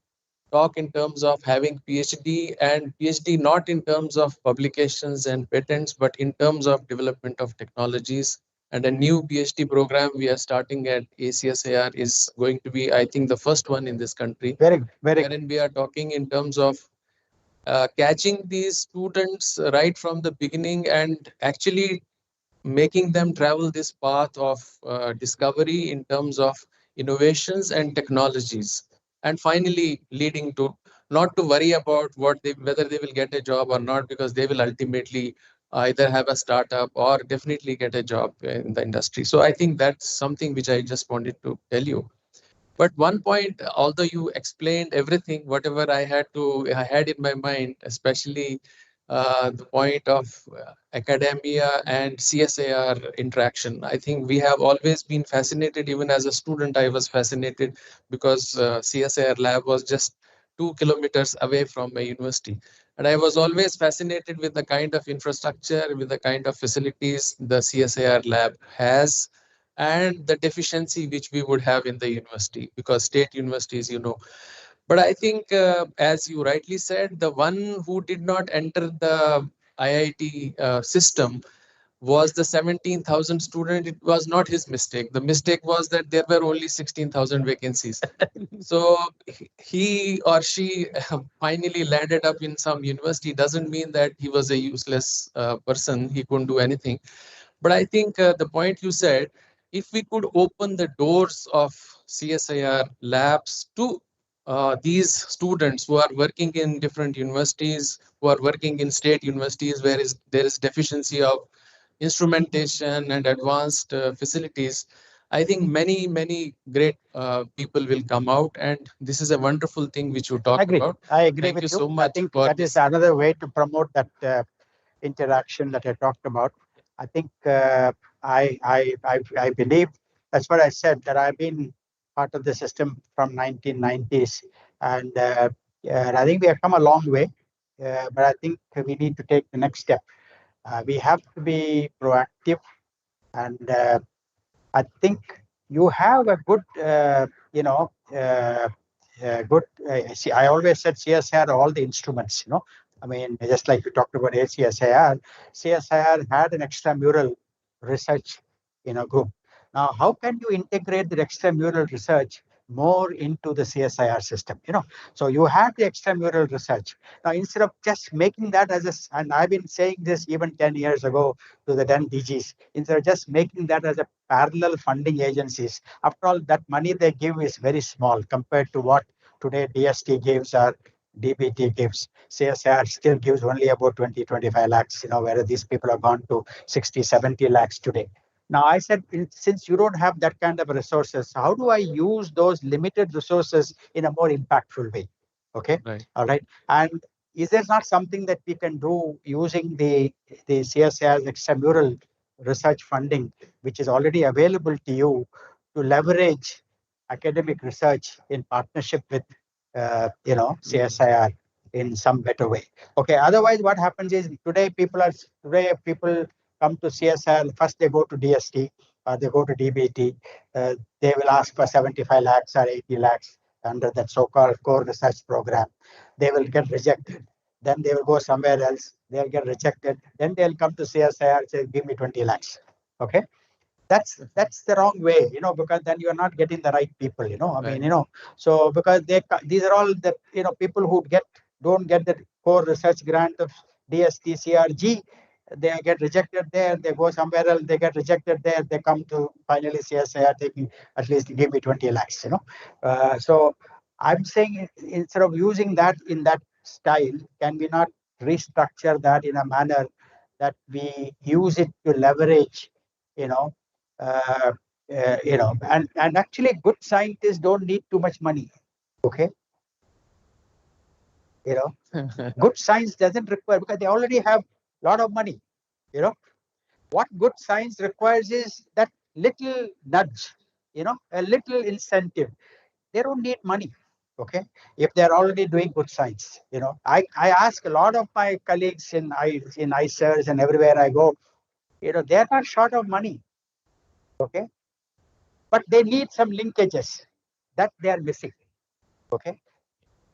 talk in terms of having PhD, and PhD not in terms of publications and patents, but in terms of development of technologies. And a new PhD program we are starting at ACSIR is going to be, I think, the first one in this country. Very good. Wherein we are talking in terms of catching these students right from the beginning and actually making them travel this path of discovery in terms of innovations and technologies, and finally leading to not to worry about whether they will get a job or not, because they will ultimately either have a startup or definitely get a job in the industry. So I think that's something which I just wanted to tell you. But one point, although you explained everything, whatever I had in my mind, especially the point of academia and CSIR interaction. I think we have always been fascinated. Even as a student, I was fascinated because CSIR lab was just 2 kilometers away from my university. And I was always fascinated with the kind of infrastructure, with the kind of facilities the CSIR lab has, and the deficiency which we would have in the university, because state universities, but I think, as you rightly said, the one who did not enter the IIT system was the 17,000 student. It was not his mistake. The mistake was that there were only 16,000 vacancies. So he or she finally landed up in some university. Doesn't mean that he was a useless person. He couldn't do anything. But I think the point you said, if we could open the doors of CSIR labs to these students who are working in different universities, who are working in state universities where there is deficiency of instrumentation and advanced facilities, I think many great people will come out, and this is a wonderful thing which you talked about. I agree Thank with you you. so I much think for that is this. another way to promote that interaction that I talked about. I think I believe that's what I said, that I've been part of the system from 1990s, and I think we have come a long way. But I think we need to take the next step. We have to be proactive, and I think you have a good, good. See, I always said CSIR all the instruments. I mean, just like we talked about ACSIR, CSIR had an extramural research, group. Now, how can you integrate the extramural research more into the CSIR system? So you have the extramural research. Now, instead of just making that as and I've been saying this even 10 years ago to the then DGs, instead of just making that as a parallel funding agencies. After all, that money they give is very small compared to what today DST gives or DBT gives. CSIR still gives only about 20-25 lakhs, whereas these people have gone to 60-70 lakhs today. Now, I said, since you don't have that kind of resources, how do I use those limited resources in a more impactful way? Okay, Right. all right. And is there not something that we can do using the CSIR's extramural research funding, which is already available to you, to leverage academic research in partnership with, CSIR in some better way? Okay. Otherwise, what happens is today people come to CSIR. First, they go to DST or they go to DBT. They will ask for 75 lakhs or 80 lakhs under that so-called core research program. They will get rejected. Then they will go somewhere else. They'll get rejected. Then they'll come to CSIR and say, give me 20 lakhs. Okay. That's the wrong way, because then you're not getting the right people, I mean, so because these are all the, people who don't get the core research grant of DST, CRG, they get rejected there, they go somewhere else, they get rejected there, they come to finally CSIR taking at least give me 20 lakhs, so I'm saying, instead of using that in that style, can we not restructure that in a manner that we use it to leverage, you know, uh, and actually good scientists don't need too much money. Okay, you know, good science doesn't require, because they already have a lot of money. What good science requires is that little nudge, a little incentive. They don't need money. Okay, if they're already doing good science, I ask a lot of my colleagues in ICERs and everywhere I go, they're not short of money. Okay, but they need some linkages that they are missing. Okay.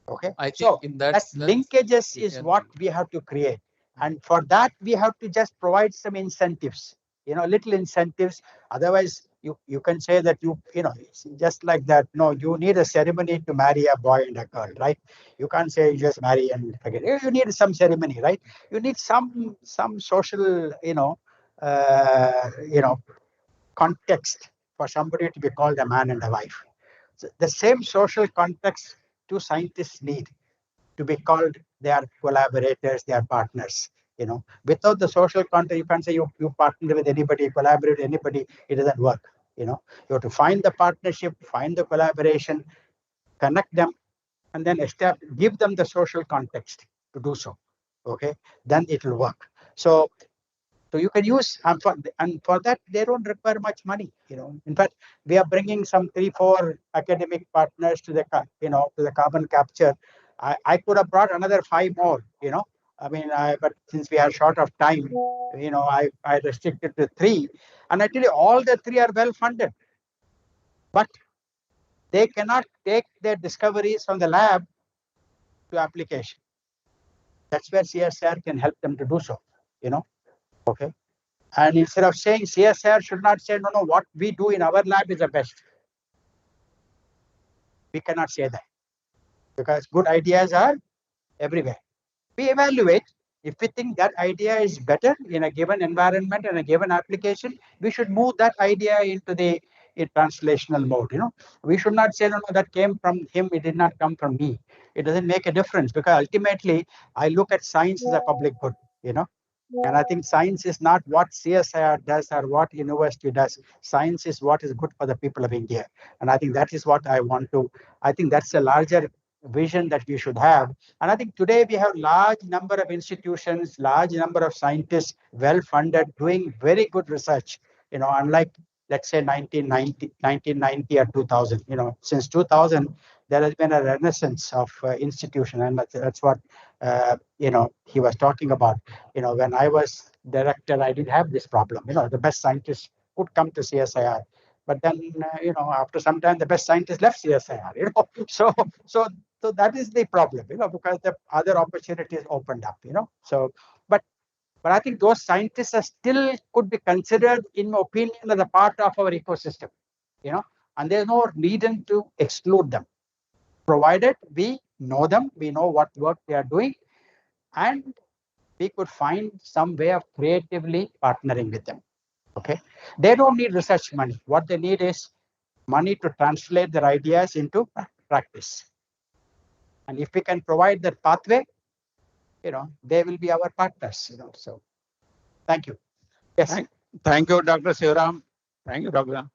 Okay. I think So in that that sense, linkages we is can. what we have to create. And for that, we have to just provide some incentives, little incentives. Otherwise, you can say that it's just like that. No, you need a ceremony to marry a boy and a girl, right? You can't say you just marry and forget. You need some ceremony, right? You need some social, context for somebody to be called a man and a wife. So the same social context two scientists need to be called. They are collaborators, they are partners. Without the social context, you can't say you partner with anybody, collaborate with anybody. It doesn't work. You have to find the partnership, find the collaboration, connect them, and then give them the social context to do so. Okay, then it will work. So you can use, and for that they don't require much money. In fact, we are bringing some 3-4 academic partners to the to the carbon capture. I could have brought another 5 more. I mean, but since we are short of time, I restricted to 3, and I tell you, all the 3 are well funded, but they cannot take their discoveries from the lab to application. That's where CSIR can help them to do so. Okay. And instead of saying CSIR should not say, no, what we do in our lab is the best. We cannot say that, because good ideas are everywhere. We evaluate. If we think that idea is better in a given environment and a given application, we should move that idea into the translational mode. We should not say, no, that came from him, it did not come from me. It doesn't make a difference, because ultimately I look at science as a public good. And I think science is not what CSIR does or what university does. Science is what is good for the people of India. And I think that is what I want to, I think that's a larger vision that we should have. And I think today we have large number of institutions, large number of scientists, well-funded, doing very good research, unlike, let's say, 1990 or 2000. Since 2000, there has been a renaissance of institution, and that's what, he was talking about. When I was director, I didn't have this problem. The best scientists could come to CSIR, but then, after some time, the best scientists left CSIR. So that is the problem. Because the other opportunities opened up. But I think those scientists are still could be considered, in my opinion, as a part of our ecosystem. And there's no reason to exclude them, provided we know them, we know what work they are doing, and we could find some way of creatively partnering with them. Okay, they don't need research money. What they need is money to translate their ideas into practice. And if we can provide that pathway, they will be our partners. So, thank you. Yes. Thank you, Dr. Sivaram. Thank you, Dr.